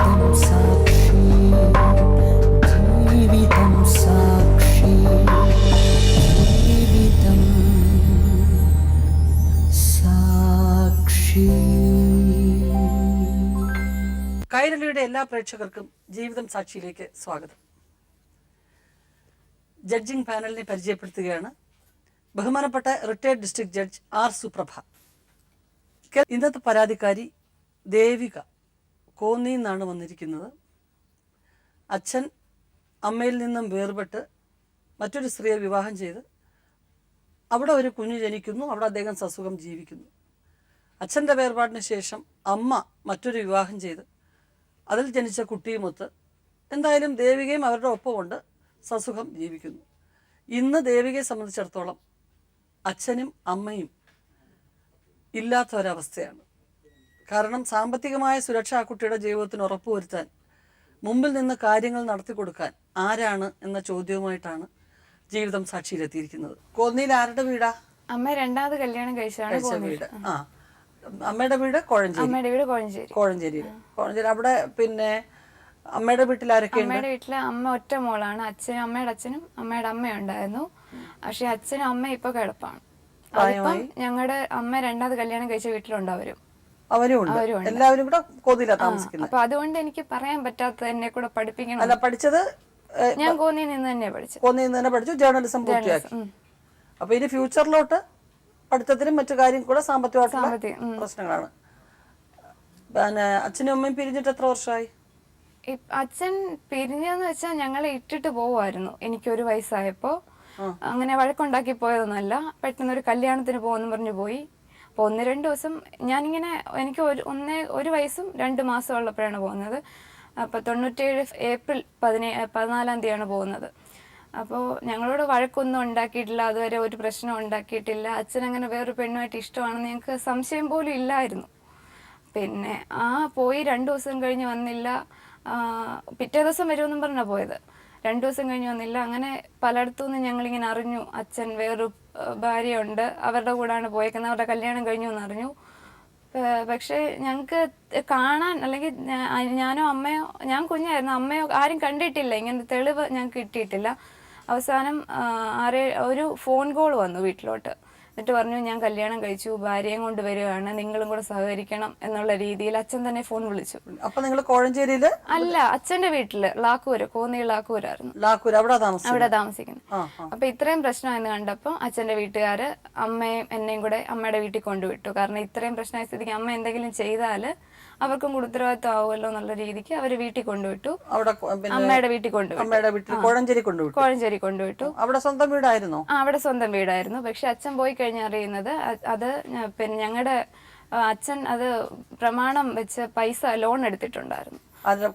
കൈരളിയുടെ എല്ലാ പ്രേക്ഷകർക്കും ജീവിതം സാക്ഷിയിലേക്ക് സ്വാഗതം. ജഡ്ജിംഗ് പാനലിനെ പരിചയപ്പെടുത്തുകയാണ് ബഹുമാനപ്പെട്ട റിട്ടയർഡ് ഡിസ്ട്രിക്ട് ജഡ്ജ് ആർ സുപ്രഭ. ഇന്നത്തെ പരാതിക്കാരി ദേവിക കോന്നിയിൽ നിന്നാണ് വന്നിരിക്കുന്നത്. അച്ഛൻ അമ്മയിൽ നിന്നും വേർപെട്ട് മറ്റൊരു സ്ത്രീയെ വിവാഹം ചെയ്ത് അവിടെ ഒരു കുഞ്ഞു ജനിക്കുന്നു. അവിടെ അദ്ദേഹം സസുഖം ജീവിക്കുന്നു. അച്ഛൻ്റെ വേർപാടിന് ശേഷം അമ്മ മറ്റൊരു വിവാഹം ചെയ്ത് അതിൽ ജനിച്ച കുട്ടിയുമൊത്ത് എന്തായാലും ദേവികയും അവരുടെ ഒപ്പമുണ്ട്, സസുഖം ജീവിക്കുന്നു. ഇന്ന് ദേവികയെ സംബന്ധിച്ചിടത്തോളം അച്ഛനും അമ്മയും ഇല്ലാത്ത ഒരവസ്ഥയാണ്. കാരണം സാമ്പത്തികമായ സുരക്ഷ ആ കുട്ടിയുടെ ജീവിതത്തിന് ഉറപ്പുവരുത്താൻ, മുമ്പിൽ നിന്ന് കാര്യങ്ങൾ നടത്തി കൊടുക്കാൻ ആരാണ് എന്ന ചോദ്യവുമായിട്ടാണ് ജീവിതം സാക്ഷിയിലെത്തിയിരിക്കുന്നത്. കോന്നിയിൽ ആരുടെ വീടാ? അമ്മ രണ്ടാമത് കല്യാണം കഴിച്ച വീട്. അമ്മയുടെ വീട് കോഴഞ്ചേരി. അവിടെ പിന്നെ അമ്മയുടെ വീട്ടിൽ ആരൊക്കെ? അമ്മയുടെ വീട്ടില് അമ്മ ഒറ്റ മോളാണ്. അമ്മയുടെ അച്ഛനും അമ്മയുടെ അമ്മയും ഉണ്ടായിരുന്നു. പക്ഷെ അച്ഛനും അമ്മ ഇപ്പൊ കിടപ്പാണ്. ഞങ്ങളുടെ അമ്മ രണ്ടാമത് കല്യാണം കഴിച്ച വീട്ടിലുണ്ട് അവരും എല്ലാവരും കൂടെ കോന്നിയിലാണ് താമസിക്കുന്നത്. അപ്പൊ അതുകൊണ്ട് എനിക്ക് പറയാൻ പറ്റാത്തത് എന്നെ കൂടെ പഠിപ്പിക്കണം. അല്ല, പഠിച്ചത് ഞാൻ കോന്നിയിൽ നിന്ന് തന്നെ പഠിച്ചു. ജേർണലിസം പൂർത്തിയാക്കി. അപ്പൊ ഇനി ഫ്യൂച്ചറിലോട്ട് പഠിത്തത്തിനും മറ്റു കാര്യം കൂടെ സാമ്പത്തികമായിട്ടുള്ള പ്രശ്നങ്ങളാണ്. പിന്നെ അച്ഛനും അമ്മയും പിരിഞ്ഞിട്ട് എത്ര വർഷമായി? അച്ഛൻ പിരിഞ്ഞെന്ന് വെച്ചാൽ ഞങ്ങളെ ഇട്ടിട്ട് പോവായിരുന്നു. എനിക്കൊരു വയസ്സായപ്പോ അങ്ങനെ വഴക്കുണ്ടാക്കി പോയതൊന്നുമല്ല. പെട്ടെന്ന് ഒരു കല്യാണത്തിന് പോകുമെന്ന് പറഞ്ഞു പോയി. അപ്പോൾ 1-2 ദിവസം ഞാനിങ്ങനെ എനിക്ക് ഒരു വയസ്സും 2 മാസം ഉള്ളപ്പോഴാണ് പോകുന്നത്. അപ്പോൾ 97 ഏപ്രിൽ 14-ാം തീയതിയാണ് പോകുന്നത്. അപ്പോൾ ഞങ്ങളോട് വഴക്കൊന്നും ഉണ്ടാക്കിയിട്ടില്ല, അതുവരെ ഒരു പ്രശ്നം ഉണ്ടാക്കിയിട്ടില്ല. അച്ഛൻ അങ്ങനെ വേറൊരു പെണ്ണുമായിട്ട് ഇഷ്ടമാണെന്ന് ഞങ്ങൾക്ക് സംശയം പോലും ഇല്ലായിരുന്നു. പിന്നെ പോയി 2 ദിവസം കഴിഞ്ഞ് വന്നില്ല. പിറ്റേ ദിവസം വരുമെന്നും പറഞ്ഞാണ് പോയത്. 2 ദിവസം കഴിഞ്ഞ് വന്നില്ല. അങ്ങനെ പലയിടത്തുനിന്ന് ഞങ്ങളിങ്ങനെ അറിഞ്ഞു അച്ഛൻ വേറൊരു ഭാര്യയുണ്ട്, അവരുടെ കൂടെയാണ് പോയേക്കുന്നത്, അവരുടെ കല്യാണം കഴിഞ്ഞു എന്നറിഞ്ഞു. പക്ഷേ ഞങ്ങൾക്ക് കാണാൻ, അല്ലെങ്കിൽ ഞാനോ അമ്മയോ, ഞാൻ കുഞ്ഞായിരുന്നു, അമ്മയോ ആരും കണ്ടിട്ടില്ല. ഇങ്ങനെ തെളിവ് ഞങ്ങൾക്ക് കിട്ടിയിട്ടില്ല. അവസാനം ഒരു ഫോൺ കോൾ വന്നു വീട്ടിലോട്ട്. എന്നിട്ട് പറഞ്ഞു, ഞാൻ കല്യാണം കഴിച്ചു, ഭാര്യയും കൊണ്ട് വരികയാണ്, നിങ്ങളും കൂടെ സഹകരിക്കണം എന്നുള്ള രീതിയിൽ അച്ഛൻ തന്നെ ഫോൺ വിളിച്ചു. അപ്പൊ നിങ്ങൾ കോഴഞ്ചേരിയില് അല്ല, അച്ഛന്റെ വീട്ടില് കോന്നി ലാക്കൂരായിരുന്നു അവിടെ താമസിക്കുന്നത്. അപ്പൊ ഇത്രയും പ്രശ്നമായെന്ന് കണ്ടപ്പോ അച്ഛന്റെ വീട്ടുകാര് അമ്മയും എന്നെയും കൂടെ അമ്മയുടെ വീട്ടിൽ കൊണ്ടുവിട്ടു. കാരണം ഇത്രയും പ്രശ്നമായ സ്ഥിതിക്ക് അമ്മ എന്തെങ്കിലും ചെയ്താല് അവർക്കും കൂടെ ഉത്തരവാദിത്വം ആവുമല്ലോ എന്നുള്ള രീതിക്ക് അവര് വീട്ടിൽ കൊണ്ടുവിട്ടു. അമ്മയുടെ വീട്ടിൽ കോഴഞ്ചേരി കൊണ്ടുവിട്ടു. അവിടെ സ്വന്തം വീടായിരുന്നു? അവിടെ സ്വന്തം വീടായിരുന്നു. പക്ഷെ അച്ഛൻ പോയി കഴിഞ്ഞ് അറിയുന്നത് അത് പിന്നെ ഞങ്ങളുടെ അച്ഛൻ അത് പ്രമാണം വെച്ച് പൈസ ലോൺ എടുത്തിട്ടുണ്ടായിരുന്നു.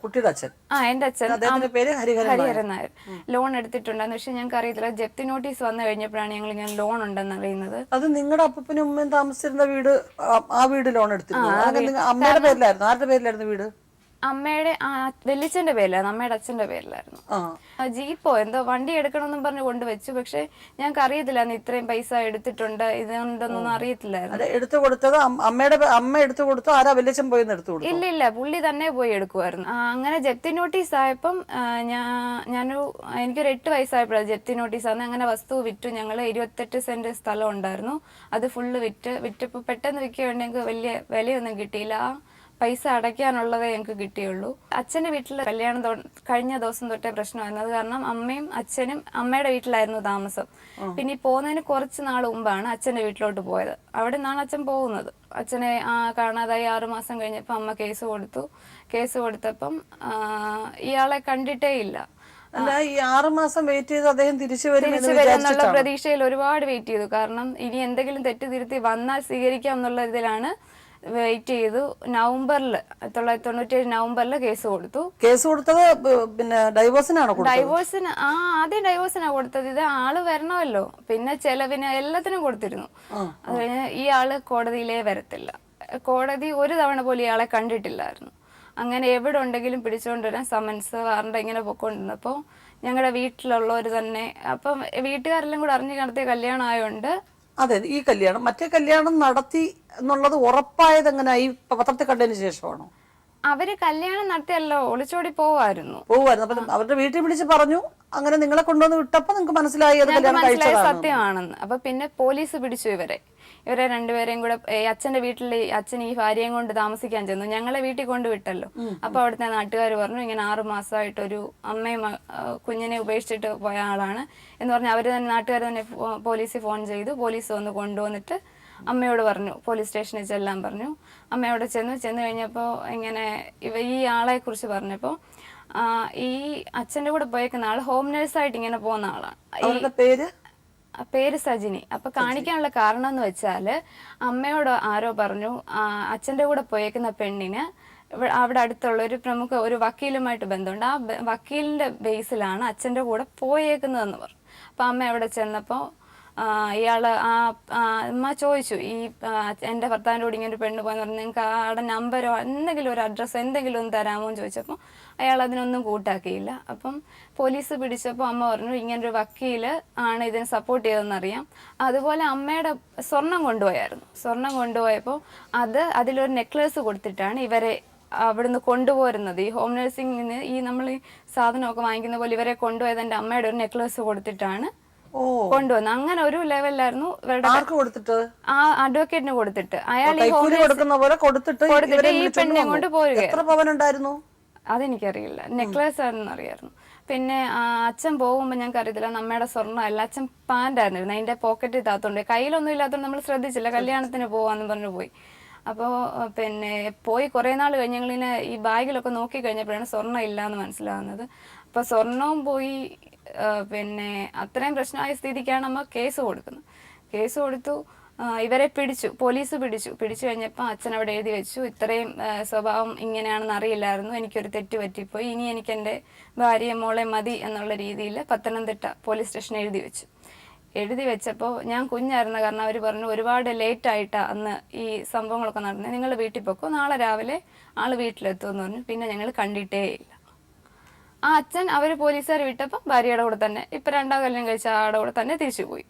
കുട്ടിയുടെ അച്ഛൻ? എന്റെ അച്ഛൻ ഹരിഹരൻ നായർ ലോൺ എടുത്തിട്ടുണ്ടായിരുന്നു. പക്ഷെ ഞങ്ങൾക്ക് അറിയത്തില്ല. ജപ്തി നോട്ടീസ് വന്നു കഴിഞ്ഞപ്പോഴാണ് ഞങ്ങൾ ഇങ്ങനെ ലോൺ ഉണ്ടെന്ന് അറിയുന്നത്. അത് നിങ്ങളുടെ അപ്പനും ഉമ്മയും താമസിച്ചിരുന്ന വീട്, ആ വീട് ലോൺ എടുത്തിരുന്നു? അമ്മയുടെ പേരിലായിരുന്നു? ആരുടെ പേരിലായിരുന്നു വീട്? അമ്മയുടെ വെല്ലിച്ചന്റെ പേരിലായിരുന്നു, അമ്മയുടെ അച്ഛന്റെ പേരിലായിരുന്നു. ജീപ്പോ എന്തോ വണ്ടി എടുക്കണമെന്നും പറഞ്ഞ് കൊണ്ടുവച്ചു. പക്ഷെ ഞങ്ങൾക്ക് അറിയത്തില്ല ഇത്രയും പൈസ എടുത്തിട്ടുണ്ട്, ഇതുണ്ടെന്നൊന്നും അറിയത്തില്ലായിരുന്നു. എടുത്തു കൊടുത്തത് അമ്മ എടുത്തു കൊടുത്തു? ആരാ വെല്ലിച്ചൻ പോയി എടുത്തു കൊടുത്തു? ഇല്ല, പുള്ളി തന്നെ പോയി എടുക്കുമായിരുന്നു. അങ്ങനെ ജപ്തി നോട്ടീസ് ആയപ്പം എനിക്കൊരു 8 വയസ്സായപ്പോഴാണ് ജപ്തി നോട്ടീസ് ആണ്. അങ്ങനെ വസ്തു വിറ്റു. ഞങ്ങൾ 28 സെന്റ് സ്ഥലം ഉണ്ടായിരുന്നു. അത് ഫുള്ള് വിറ്റപ്പോൾ പെട്ടെന്ന് വിൽക്കാൻ വേണ്ടി ഞങ്ങൾക്ക് വലിയ വിലയൊന്നും കിട്ടിയില്ല. പൈസ അടയ്ക്കാനുള്ളതേ ഞങ്ങൾക്ക് കിട്ടിയുള്ളൂ. അച്ഛൻ്റെ വീട്ടിൽ കല്യാണം കഴിഞ്ഞ ദിവസം തൊട്ടേ പ്രശ്നമായിരുന്നു. അത് കാരണം അമ്മയും അച്ഛനും അമ്മയുടെ വീട്ടിലായിരുന്നു താമസം. പിന്നെ ഈ പോകുന്നതിന് കുറച്ച് നാൾ മുമ്പാണ് അച്ഛൻ്റെ വീട്ടിലോട്ട് പോയത്. അവിടെ നിന്നാണ് അച്ഛൻ പോകുന്നത്. അച്ഛനെ കാണാതായി 6 മാസം കഴിഞ്ഞപ്പോൾ അമ്മ കേസ് കൊടുത്തു. കേസ് കൊടുത്തപ്പം ഇയാളെ കണ്ടിട്ടേ ഇല്ല. അല്ല, ഈ 6 മാസം വെയിറ്റ് ചെയ്ത് അദ്ദേഹം തിരിച്ചു വരുമെന്നുള്ള പ്രതീക്ഷയിൽ ഒരുപാട് വെയിറ്റ് ചെയ്തു. കാരണം ഇനി എന്തെങ്കിലും തെറ്റ് തിരുത്തി വന്നാൽ സ്വീകരിക്കാം എന്നുള്ള ഇതിലാണ് വെയിറ്റ് ചെയ്തു. 1997 നവംബറിൽ കേസ് കൊടുത്തു. കേസ് കൊടുത്തത് പിന്നെ ഡൈവോഴ്സിനാണോ? ആദ്യം ഡൈവോഴ്സിനാണ് കൊടുത്തത്. ഇത് ആള് വരണമല്ലോ, പിന്നെ ചെലവിന് എല്ലാത്തിനും കൊടുത്തിരുന്നു. അത് കഴിഞ്ഞ് ഈ ആള് കോടതിയിലേ വരത്തില്ല. കോടതി ഒരു തവണ പോലും ഇയാളെ കണ്ടിട്ടില്ലായിരുന്നു. അങ്ങനെ എവിടെ ഉണ്ടെങ്കിലും പിടിച്ചുകൊണ്ടുവരാൻ സമൻസ് വാറണ്ട് ഇങ്ങനെ പൊയ്ക്കൊണ്ടിരുന്നപ്പോൾ ഞങ്ങളുടെ വീട്ടിലുള്ളവർ തന്നെ, അപ്പം വീട്ടുകാരെല്ലാം കൂടെ അറിഞ്ഞു നടത്തിയ കല്യാണം ആയതുകൊണ്ട്. അതെ, ഈ കല്യാണം മറ്റേ കല്യാണം നടത്തി എന്നുള്ളത് ഉറപ്പായത് എങ്ങനെ? ഈ പത്രത്തിൽ കണ്ടതിന് ശേഷമാണോ? അവര് കല്യാണം നടത്തിയല്ലോ, ഒളിച്ചോടി പോവായിരുന്നു. അപ്പം അവരുടെ വീട്ടിൽ വിളിച്ച് പറഞ്ഞു, അങ്ങനെ നിങ്ങളെ കൊണ്ടുവന്ന് വിട്ടപ്പോ നിങ്ങൾക്ക് മനസ്സിലായി അത് കല്യാണം മനസ്സിലായ കഴിച്ചതാണ്. സത്യമാണെന്ന്. അപ്പൊ പിന്നെ പോലീസ് പിടിച്ചു ഇവരെ രണ്ടുപേരെയും കൂടെ. അച്ഛന്റെ വീട്ടിൽ അച്ഛൻ ഈ ഭാര്യയും കൊണ്ട് താമസിക്കാൻ ചെന്നു. ഞങ്ങളെ വീട്ടിൽ കൊണ്ട് വിട്ടല്ലോ. അപ്പൊ അവിടുത്തെ നാട്ടുകാർ പറഞ്ഞു ഇങ്ങനെ 6 മാസമായിട്ടൊരു അമ്മയും കുഞ്ഞിനെ ഉപേക്ഷിച്ചിട്ട് പോയ ആളാണ് എന്ന് പറഞ്ഞ് അവര് തന്നെ, നാട്ടുകാർ തന്നെ പോലീസിൽ ഫോൺ ചെയ്തു. പോലീസ് വന്ന് കൊണ്ടുവന്നിട്ട് അമ്മയോട് പറഞ്ഞു, പോലീസ് സ്റ്റേഷനിൽ ചെല്ലാൻ പറഞ്ഞു. അമ്മയോട് ചെന്ന് കഴിഞ്ഞപ്പോൾ ഇങ്ങനെ ഈ ആളെ കുറിച്ച് പറഞ്ഞപ്പോൾ ഈ അച്ഛന്റെ കൂടെ പോയേക്കുന്ന ആള് ഹോം നേഴ്സായിട്ട് ഇങ്ങനെ പോകുന്ന ആളാണ്. പേര് സജിനി. അപ്പൊ കാണിക്കാനുള്ള കാരണം എന്ന് വെച്ചാല് അമ്മയോട് ആരോ പറഞ്ഞു അച്ഛന്റെ കൂടെ പോയേക്കുന്ന പെണ്ണിന് അവിടെ അടുത്തുള്ള ഒരു പ്രമുഖ ഒരു വക്കീലുമായിട്ട് ബന്ധമുണ്ട്. ആ വക്കീലിന്റെ ബേസിലാണ് അച്ഛന്റെ കൂടെ പോയേക്കുന്നതെന്ന് പറഞ്ഞു. അപ്പൊ അമ്മ അവിടെ ചെന്നപ്പോ ഇയാള് അമ്മ ചോദിച്ചു, ഈ എൻ്റെ ഭർത്താവിൻ്റെ കൂടെ ഇങ്ങനെ ഒരു പെണ്ണ് പോയെന്ന് പറഞ്ഞു, നിങ്ങൾക്ക് ആടെ നമ്പരോ എന്തെങ്കിലും ഒരു അഡ്രസ്സോ എന്തെങ്കിലും ഒന്ന് തരാമോ എന്ന് ചോദിച്ചപ്പോൾ അയാൾ അതിനൊന്നും കൂട്ടാക്കിയില്ല. അപ്പം പോലീസ് പിടിച്ചപ്പോൾ അമ്മ പറഞ്ഞു ഇങ്ങനൊരു വക്കീല് ആണ് ഇതിന് സപ്പോർട്ട് ചെയ്തതെന്നറിയാം. അതുപോലെ അമ്മയുടെ സ്വർണം കൊണ്ടുപോയായിരുന്നു. സ്വർണം കൊണ്ടുപോയപ്പോൾ അതിലൊരു നെക്ലേസ് കൊടുത്തിട്ടാണ് ഇവരെ അവിടുന്ന് കൊണ്ടുപോരുന്നത്. ഈ ഹോം നഴ്സിംഗിന് ഈ നമ്മൾ ഈ സാധനമൊക്കെ വാങ്ങിക്കുന്ന പോലെ ഇവരെ കൊണ്ടുപോയത് എൻ്റെ അമ്മയുടെ ഒരു നെക്ലേസ് കൊടുത്തിട്ടാണ് കൊണ്ടുവന്നു. അങ്ങനെ ഒരു ലെവലിലായിരുന്നു ആ അഡ്വക്കേറ്റിന് കൊടുത്തിട്ട് അയാൾ ഈ പെണ്ണെ കൊണ്ട് പോരുകയായിരുന്നു. അതെനിക്കറിയില്ല, നെക്ലേസ് ആണെന്ന് അറിയായിരുന്നു. പിന്നെ അച്ഛൻ പോകുമ്പോൾ ഞങ്ങൾക്ക് അറിയത്തില്ല, നമ്മയുടെ സ്വർണ്ണം അല്ല, അച്ഛൻ പാൻ്റായിരുന്നു, അതിന്റെ പോക്കറ്റിൽ താത്തോണ്ട് കയ്യിലൊന്നും ഇല്ലാത്തതുകൊണ്ട് നമ്മൾ ശ്രദ്ധിച്ചില്ല, കല്യാണത്തിന് പോവാന്ന് പറഞ്ഞു പോയി. അപ്പോൾ പിന്നെ പോയി കുറേ നാൾ കഴിഞ്ഞ് ഞങ്ങളിങ്ങനെ ഈ ബാഗിലൊക്കെ നോക്കി കഴിഞ്ഞപ്പോഴാണ് സ്വർണ്ണം ഇല്ല എന്ന് മനസ്സിലാവുന്നത്. അപ്പോൾ സ്വർണവും പോയി. പിന്നെ അത്രയും പ്രശ്നമായ സ്ഥിതിക്കാണ് നമ്മൾ കേസ് കൊടുക്കുന്നത്. കേസ് കൊടുത്തു, ഇവരെ പിടിച്ചു, പോലീസ് പിടിച്ചു കഴിഞ്ഞപ്പോൾ അച്ഛൻ അവിടെ എഴുതി വെച്ചു, ഇത്രയും സ്വഭാവം ഇങ്ങനെയാണെന്ന് അറിയില്ലായിരുന്നു, എനിക്കൊരു തെറ്റ് പറ്റിപ്പോയി, ഇനി എനിക്ക് എൻ്റെ ഭാര്യയെ മോളെ മതി എന്നുള്ള രീതിയിൽ പത്തനംതിട്ട പോലീസ് സ്റ്റേഷൻ എഴുതി വെച്ചപ്പോൾ ഞാൻ കുഞ്ഞായിരുന്ന കാരണം അവർ പറഞ്ഞു ഒരുപാട് ലേറ്റായിട്ടാണ് അന്ന് ഈ സംഭവങ്ങളൊക്കെ നടന്നത്, നിങ്ങൾ വീട്ടിൽ പോക്കോ, നാളെ രാവിലെ ആൾ വീട്ടിലെത്തുമെന്ന് പറഞ്ഞു. പിന്നെ ഞങ്ങൾ കണ്ടിട്ടേ ഇല്ല. ആ അച്ഛൻ അവർ പോലീസുകാർ വിട്ടപ്പോൾ ഭാര്യയുടെ കൂടെ തന്നെ, ഇപ്പം 2ാം കല്യാണം കഴിച്ച ആളുടെ കൂടെ തന്നെ തിരിച്ചു പോയി.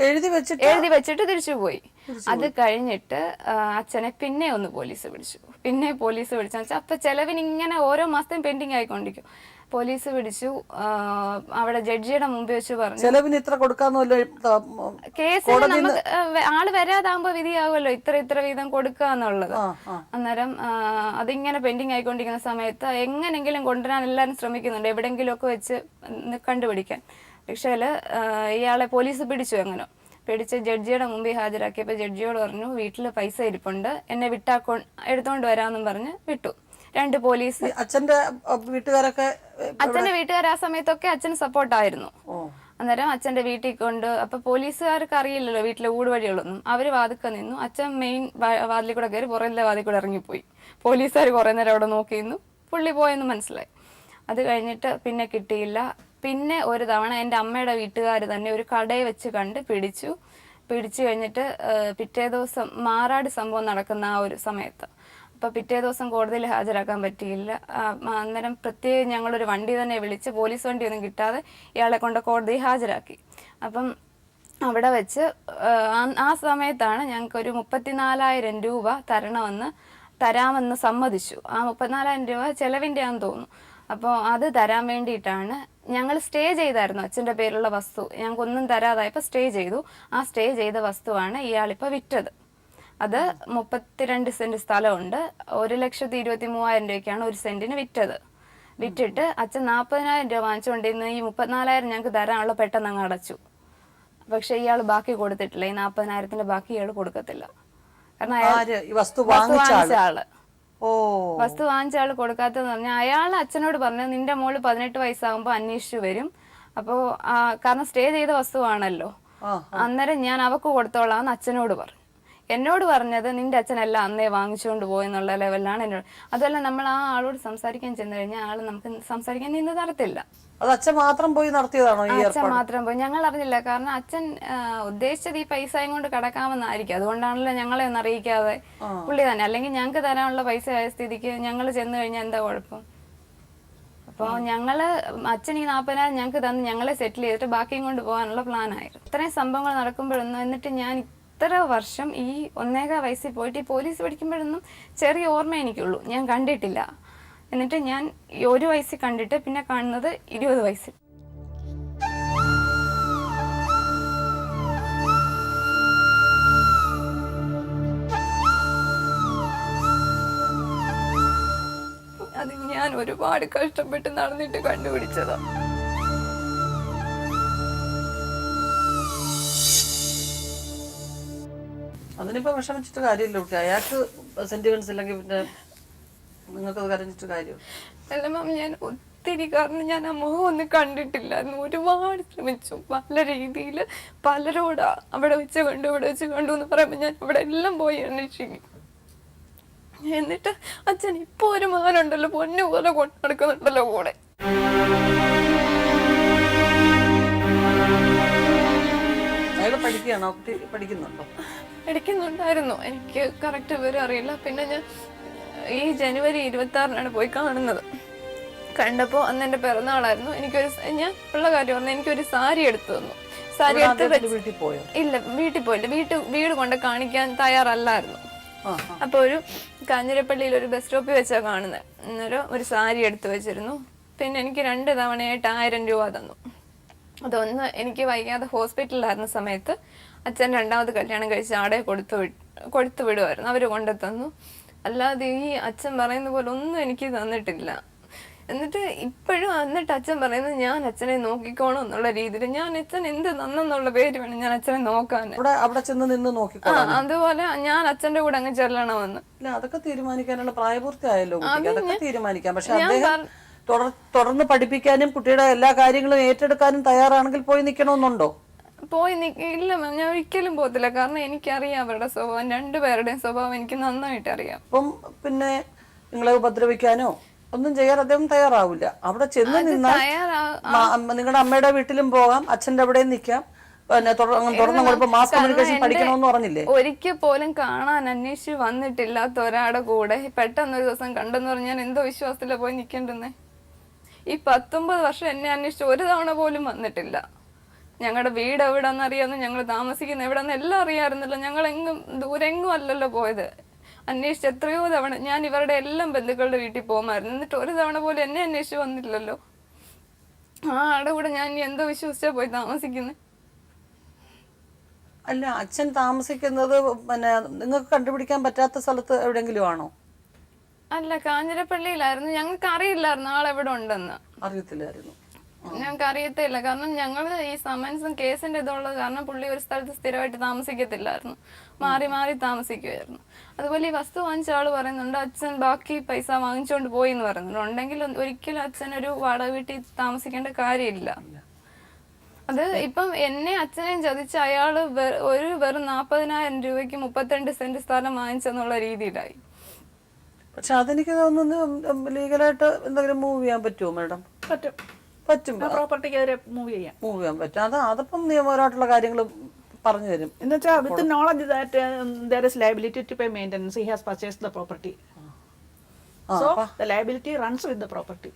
എഴുതി വെച്ചിട്ട് തിരിച്ചു പോയി. അത് കഴിഞ്ഞിട്ട് അച്ഛനെ പിന്നെ ഒന്ന് പോലീസ് പിടിച്ചു. വെച്ചാൽ അപ്പൊ ചെലവിന് ഇങ്ങനെ ഓരോ മാസത്തെയും പെൻഡിങ് ആയിക്കൊണ്ടിരിക്കും. പോലീസ് പിടിച്ചു. അവിടെ ജഡ്ജിയുടെ മുമ്പിൽ വെച്ച് പറഞ്ഞു ചെലവിന് ഇത്ര കൊടുക്കാന്നല്ലോ, കേസിന് നമുക്ക് ആള് വരാതാകുമ്പോ വിധിയാവുമല്ലോ ഇത്ര വീതം കൊടുക്കുക എന്നുള്ളത്. അന്നേരം അതിങ്ങനെ പെൻഡിങ് ആയിക്കൊണ്ടിരിക്കുന്ന സമയത്ത് എങ്ങനെങ്കിലും കൊണ്ടുവരാൻ എല്ലാവരും ശ്രമിക്കുന്നുണ്ട്, എവിടെങ്കിലും ഒക്കെ വെച്ച് കണ്ടുപിടിക്കാൻ. പക്ഷേ ഇയാളെ പോലീസ് പിടിച്ചു. പിടിച്ച് ജഡ്ജിയുടെ മുമ്പിൽ ഹാജരാക്കിയപ്പോൾ ജഡ്ജിയോട് പറഞ്ഞു വീട്ടിൽ പൈസ ഇരിപ്പുണ്ട്, എന്നെ എടുത്തോണ്ട് വരാമെന്നും പറഞ്ഞ് വിട്ടു. 2 പോലീസ്. അച്ഛന്റെ വീട്ടുകാർ ആ സമയത്തൊക്കെ അച്ഛന് സപ്പോർട്ടായിരുന്നു. അന്നേരം അച്ഛന്റെ വീട്ടിൽ കൊണ്ട്, അപ്പൊ പോലീസുകാർക്ക് അറിയില്ലല്ലോ വീട്ടിലെ ഊടുവഴികളൊന്നും, അവര് വാതിക്ക നിന്നു. അച്ഛൻ മെയിൻ വാതിലിൽ കൂടെ കയറി പുറകിലെ വാതിൽ കൂടെ ഇറങ്ങിപ്പോയി. പോലീസുകാർ കുറെ നേരം അവിടെ നോക്കി നിന്നു, പുള്ളി പോയെന്ന് മനസ്സിലായി. അത് കഴിഞ്ഞിട്ട് പിന്നെ കിട്ടിയില്ല. പിന്നെ ഒരു തവണ എൻ്റെ അമ്മയുടെ വീട്ടുകാർ തന്നെ ഒരു കടയിൽ വെച്ച് കണ്ട് പിടിച്ചു കഴിഞ്ഞിട്ട് പിറ്റേ ദിവസം മാറാട് സംഭവം നടക്കുന്ന ആ ഒരു സമയത്ത്, അപ്പോൾ പിറ്റേ ദിവസം കോടതിയിൽ ഹാജരാക്കാൻ പറ്റിയില്ല. അന്നേരം പ്രത്യേകം ഞങ്ങളൊരു വണ്ടി തന്നെ വിളിച്ച്, പോലീസ് വണ്ടിയൊന്നും കിട്ടാതെ ഇയാളെ കൊണ്ട് കോടതിയിൽ ഹാജരാക്കി. അപ്പം അവിടെ വെച്ച് ആ സമയത്താണ് ഞങ്ങൾക്കൊരു 34,000 രൂപ തരാമെന്ന് സമ്മതിച്ചു. ആ 34,000 രൂപ ചെലവിൻ്റെ ആണെന്ന് തോന്നുന്നു. അപ്പോൾ അത് തരാൻ വേണ്ടിയിട്ടാണ് ഞങ്ങൾ സ്റ്റേ ചെയ്തായിരുന്നു. അച്ഛൻ്റെ പേരുള്ള വസ്തു ഞങ്ങൾക്കൊന്നും തരാതായപ്പോൾ സ്റ്റേ ചെയ്തു. ആ സ്റ്റേ ചെയ്ത വസ്തുവാണ് ഇയാളിപ്പോൾ വിറ്റത്. അത് 32 സെന്റ് സ്ഥലമുണ്ട്. 1,23,000 രൂപയ്ക്കാണ് ഒരു സെന്റിന് വിറ്റിട്ട് അച്ഛൻ 40,000 രൂപ വാങ്ങിച്ചുകൊണ്ടിരുന്ന ഈ 34,000 ഞങ്ങൾക്ക് തരാനുള്ള പെട്ടെന്ന് അങ്ങ് അടച്ചു. പക്ഷെ ഇയാൾ ബാക്കി കൊടുത്തിട്ടില്ല. ഈ 40,000-ന്റെ ബാക്കി ഇയാൾ കൊടുക്കത്തില്ല. കാരണം വസ്തു വാങ്ങിച്ച ആള് കൊടുക്കാത്തതെന്ന് പറഞ്ഞാൽ അയാൾ അച്ഛനോട് പറഞ്ഞു നിന്റെ മോള് 18 വയസ്സാകുമ്പോൾ അന്വേഷിച്ചു വരും, അപ്പോൾ കാരണം സ്റ്റേ ചെയ്ത വസ്തുവാണല്ലോ, അന്നേരം ഞാൻ അവക്ക് കൊടുത്തോളാന്ന് അച്ഛനോട് പറഞ്ഞു. എന്നോട് പറഞ്ഞത് നിന്റെ അച്ഛനെല്ലാം അന്നേ വാങ്ങിച്ചുകൊണ്ട് പോയെന്നുള്ള ലെവലിലാണ് എന്നോട്. അതുമല്ല നമ്മൾ ആ ആളോട് സംസാരിക്കാൻ ചെന്ന് കഴിഞ്ഞാൽ ആള് നമുക്ക് സംസാരിക്കാൻ നിന്ന് തരത്തില്ല. അച്ഛൻ മാത്രം പോയി നടത്തിയതാണോ? അച്ഛൻ മാത്രം പോയി, ഞങ്ങൾ അറിഞ്ഞില്ല. കാരണം അച്ഛൻ ഉദ്ദേശിച്ചത് ഈ പൈസയും കൊണ്ട് കിടക്കാമെന്നായിരിക്കും, അതുകൊണ്ടാണല്ലോ ഞങ്ങളെ ഒന്നും അറിയിക്കാതെ പുള്ളി തന്നെ. അല്ലെങ്കിൽ ഞങ്ങൾക്ക് തരാനുള്ള പൈസ ആയ സ്ഥിതിക്ക് ഞങ്ങൾ ചെന്ന് കഴിഞ്ഞാൽ എന്താ കുഴപ്പം? അപ്പോൾ അച്ഛൻ ഈ 40,000 ഞങ്ങൾക്ക് തന്ന് ഞങ്ങളെ സെറ്റിൽ ചെയ്തിട്ട് ബാക്കിയും കൊണ്ട് പോകാനുള്ള പ്ലാനായിരുന്നു. ഇത്രയും സംഭവങ്ങൾ നടക്കുമ്പോഴൊന്നും എന്നിട്ട് ഞാൻ ഇത്ര വർഷം ഈ 1.25 വയസ്സിൽ പോയിട്ട് ഈ പോലീസ് പഠിക്കുമ്പോഴൊന്നും ചെറിയ ഓർമ്മ എനിക്കുള്ളൂ, ഞാൻ കണ്ടിട്ടില്ല. എന്നിട്ട് ഞാൻ 1 വയസ്സിൽ കണ്ടിട്ട് പിന്നെ കാണുന്നത് 20 വയസ്സിൽ. അത് ഞാൻ ഒരുപാട് കഷ്ടപ്പെട്ട് നടന്നിട്ട് കണ്ടുപിടിച്ചതാ. അതിനിപ്പോ വിഷമിച്ചിട്ട് കാര്യമില്ല കുട്ടി. അയാൾക്ക് സെന്റിമെന്റ്സ് ഇല്ലെങ്കിൽ പിന്നെ നിങ്ങൾക്ക് കരഞ്ഞിട്ട് കാര്യം അല്ല മാം, ഞാൻ ഒത്തിരി, കാരണം ഞാൻ ആ മുഖം ഒന്നും കണ്ടിട്ടില്ലായിരുന്നു. ഒരുപാട് ശ്രമിച്ചു പല രീതിയിൽ, പലരോട് അവിടെ വെച്ച് കണ്ടു ഇവിടെ വെച്ച് കണ്ടു എന്ന് പറയുമ്പോൾ ഞാൻ അവിടെ എല്ലാം പോയി അന്വേഷിക്കും. എന്നിട്ട് അച്ഛൻ ഇപ്പൊ ഒരു മകനുണ്ടല്ലോ, പൊന്നു പോലെ കൊണ്ട് നടക്കുന്നുണ്ടല്ലോ കൂടെ. പഠിക്കുകയാണോ? കുട്ടി പഠിക്കുന്നുണ്ടോ? പഠിക്കുന്നുണ്ടായിരുന്നു, എനിക്ക് കറക്റ്റ് വിവരം അറിയില്ല. പിന്നെ ഞാൻ ഈ ജനുവരി 26-നാണ് പോയി കാണുന്നത്. കണ്ടപ്പോൾ അന്ന് എൻ്റെ പിറന്നാളായിരുന്നു. ഞാൻ ഉള്ള കാര്യം പറഞ്ഞു, എനിക്കൊരു സാരി എടുത്തു തന്നു. സാരി എടുത്ത് വീട്ടിൽ പോയോ? ഇല്ല, വീട്ടിൽ പോയില്ല. വീട് കൊണ്ട് കാണിക്കാൻ തയ്യാറല്ലായിരുന്നു. അപ്പൊ ഒരു കാഞ്ഞിരപ്പള്ളിയിൽ ഒരു ബസ് സ്റ്റോപ്പിൽ വെച്ചാ കാണുന്നത്. അന്നേരം ഒരു സാരി എടുത്തു വെച്ചിരുന്നു. പിന്നെ എനിക്ക് 2 തവണയായിട്ട് 1000 രൂപ തന്നു. അതൊന്ന് എനിക്ക് വൈകാതെ ഹോസ്പിറ്റലിലായിരുന്ന സമയത്ത് അച്ഛൻ 2ാമത് കല്യാണം കഴിച്ച് ആടെ കൊടുത്തു വിടുമായിരുന്നു, അവർ കൊണ്ടുതന്നു. അല്ലാതെ ഈ അച്ഛൻ പറയുന്ന പോലെ ഒന്നും എനിക്ക് തന്നിട്ടില്ല. എന്നിട്ട് ഇപ്പോഴും എന്നിട്ട് അച്ഛൻ പറയുന്നത് ഞാൻ അച്ഛനെ നോക്കിക്കോണം എന്നുള്ള രീതിയിൽ, ഞാൻ അച്ഛൻ എന്ത് നന്നെന്നുള്ള പേര് വേണം ഞാൻ അച്ഛനെ നോക്കാൻ. അവിടെ ചെന്ന് നിന്ന് നോക്കിക്കോണം. അതുപോലെ ഞാൻ അച്ഛന്റെ കൂടെ അങ്ങ് ചെല്ലണമെന്ന്. അതൊക്കെ തീരുമാനിക്കാനുള്ള പ്രായപൂർത്തിയായല്ലോ, അതൊക്കെ തീരുമാനിക്കാം. പക്ഷെ അദ്ദേഹം തുടർന്ന് പഠിപ്പിക്കാനും കുട്ടിയുടെ എല്ലാ കാര്യങ്ങളും ഏറ്റെടുക്കാനും തയ്യാറാണെങ്കിൽ പോയി നിൽക്കണമെന്നുണ്ടോ? ഇല്ല മാം, ഞാൻ ഒരിക്കലും പോകത്തില്ല. കാരണം എനിക്കറിയാം അവരുടെ സ്വഭാവം, 2 പേരുടെയും സ്വഭാവം എനിക്ക് നന്നായിട്ട് അറിയാം. അപ്പം പിന്നെ നിങ്ങളെ ഉപദ്രവിക്കാനോ ഒന്നും ചെയ്യാൻ അദ്ദേഹം തയ്യാറാവില്ല. അവിടെ ചെന്ന് നിന്നാൽ നിങ്ങളുടെ അമ്മയുടെ വീട്ടിലും പോകാം, അച്ഛന്റെ അവിടെയും നിൽക്കാം. പിന്നെ തുറന്നു മാസ് കമ്മ്യൂണിക്കേഷൻ പഠിക്കണമെന്ന് പറഞ്ഞില്ലേ? ഒരിക്കൽ പോലും കാണാൻ അന്വേഷിച്ച് വന്നിട്ടില്ലാത്ത ഒരാളുടെ കൂടെ പെട്ടെന്നൊരു ദിവസം കണ്ടെന്ന് പറഞ്ഞാൽ എന്തോ വിശ്വാസത്തിലാണ് പോയി നിൽക്കേണ്ടെന്നേ. ഈ 19 വർഷം എന്നെ അന്വേഷിച്ച് ഒരു തവണ പോലും വന്നിട്ടില്ല. ഞങ്ങളുടെ വീട് എവിടെന്ന് അറിയാമെന്ന്, ഞങ്ങൾ താമസിക്കുന്ന എവിടെന്ന് എല്ലാം അറിയാമായിരുന്നല്ലോ. ഞങ്ങൾ ദൂരെങ്ങും അല്ലല്ലോ പോയത്. അന്വേഷിച്ച് എത്രയോ തവണ ഞാൻ ഇവരുടെ എല്ലാം ബന്ധുക്കളുടെ വീട്ടിൽ പോകുമായിരുന്നു. എന്നിട്ട് ഒരു തവണ പോലും എന്നെ അന്വേഷിച്ച് വന്നില്ലല്ലോ. ആടെ കൂടെ ഞാൻ ഇനി എന്തോ വിശ്വസിച്ചാ പോയി താമസിക്കുന്നത്? അല്ല, അച്ഛൻ താമസിക്കുന്നത് പിന്നെ നിങ്ങൾക്ക് കണ്ടുപിടിക്കാൻ പറ്റാത്ത സ്ഥലത്ത് എവിടെയെങ്കിലും ആണോ? അല്ല, കാഞ്ഞിരപ്പള്ളിയിലായിരുന്നു. ഞങ്ങൾക്ക് അറിയില്ലായിരുന്നു ആളെവിടെ ഉണ്ടെന്ന്. അറിയത്തില്ലായിരുന്നു? ഞങ്ങൾക്ക് അറിയത്തില്ല. കാരണം ഞങ്ങൾ ഈ സമൻസും കേസിന്റെ ഇതുള്ളത് കാരണം പുള്ളി ഒരു സ്ഥലത്ത് സ്ഥിരമായിട്ട് താമസിക്കത്തില്ലായിരുന്നു, മാറി മാറി താമസിക്കുമായിരുന്നു. അതുപോലെ ഈ വസ്തു വാങ്ങിച്ച ആള് പറയുന്നുണ്ട് അച്ഛൻ ബാക്കി പൈസ വാങ്ങിച്ചുകൊണ്ട് പോയി എന്ന് പറയുന്നുണ്ട്. ഉണ്ടെങ്കിൽ ഒരിക്കലും അച്ഛൻ ഒരു വാടക വീട്ടിൽ താമസിക്കേണ്ട കാര്യമില്ല. അത് ഇപ്പം എന്നെ അച്ഛനെയും ചതിച്ച് അയാള് വെറും 40,000 രൂപയ്ക്ക് 32 സെന്റ് സ്ഥലം വാങ്ങിച്ചെന്നുള്ള രീതിയിലായി. പക്ഷെ അതെനിക്ക് തോന്നുന്നു ലീഗലായിട്ട് എന്തെങ്കിലും മൂവ് ചെയ്യാൻ പറ്റുമോ മാഡം? പറ്റും. പ്രോപ്പർട്ടിക്ക് മൂവ് ചെയ്യാൻ പറ്റും. അതിപ്പം നിയമപരമായിട്ടുള്ള കാര്യങ്ങൾ പറഞ്ഞു തരും. എന്നുവെച്ചാൽ വിത്ത് knowledge that there is liability to pay maintenance, he has purchased the property, so the liability runs with the property.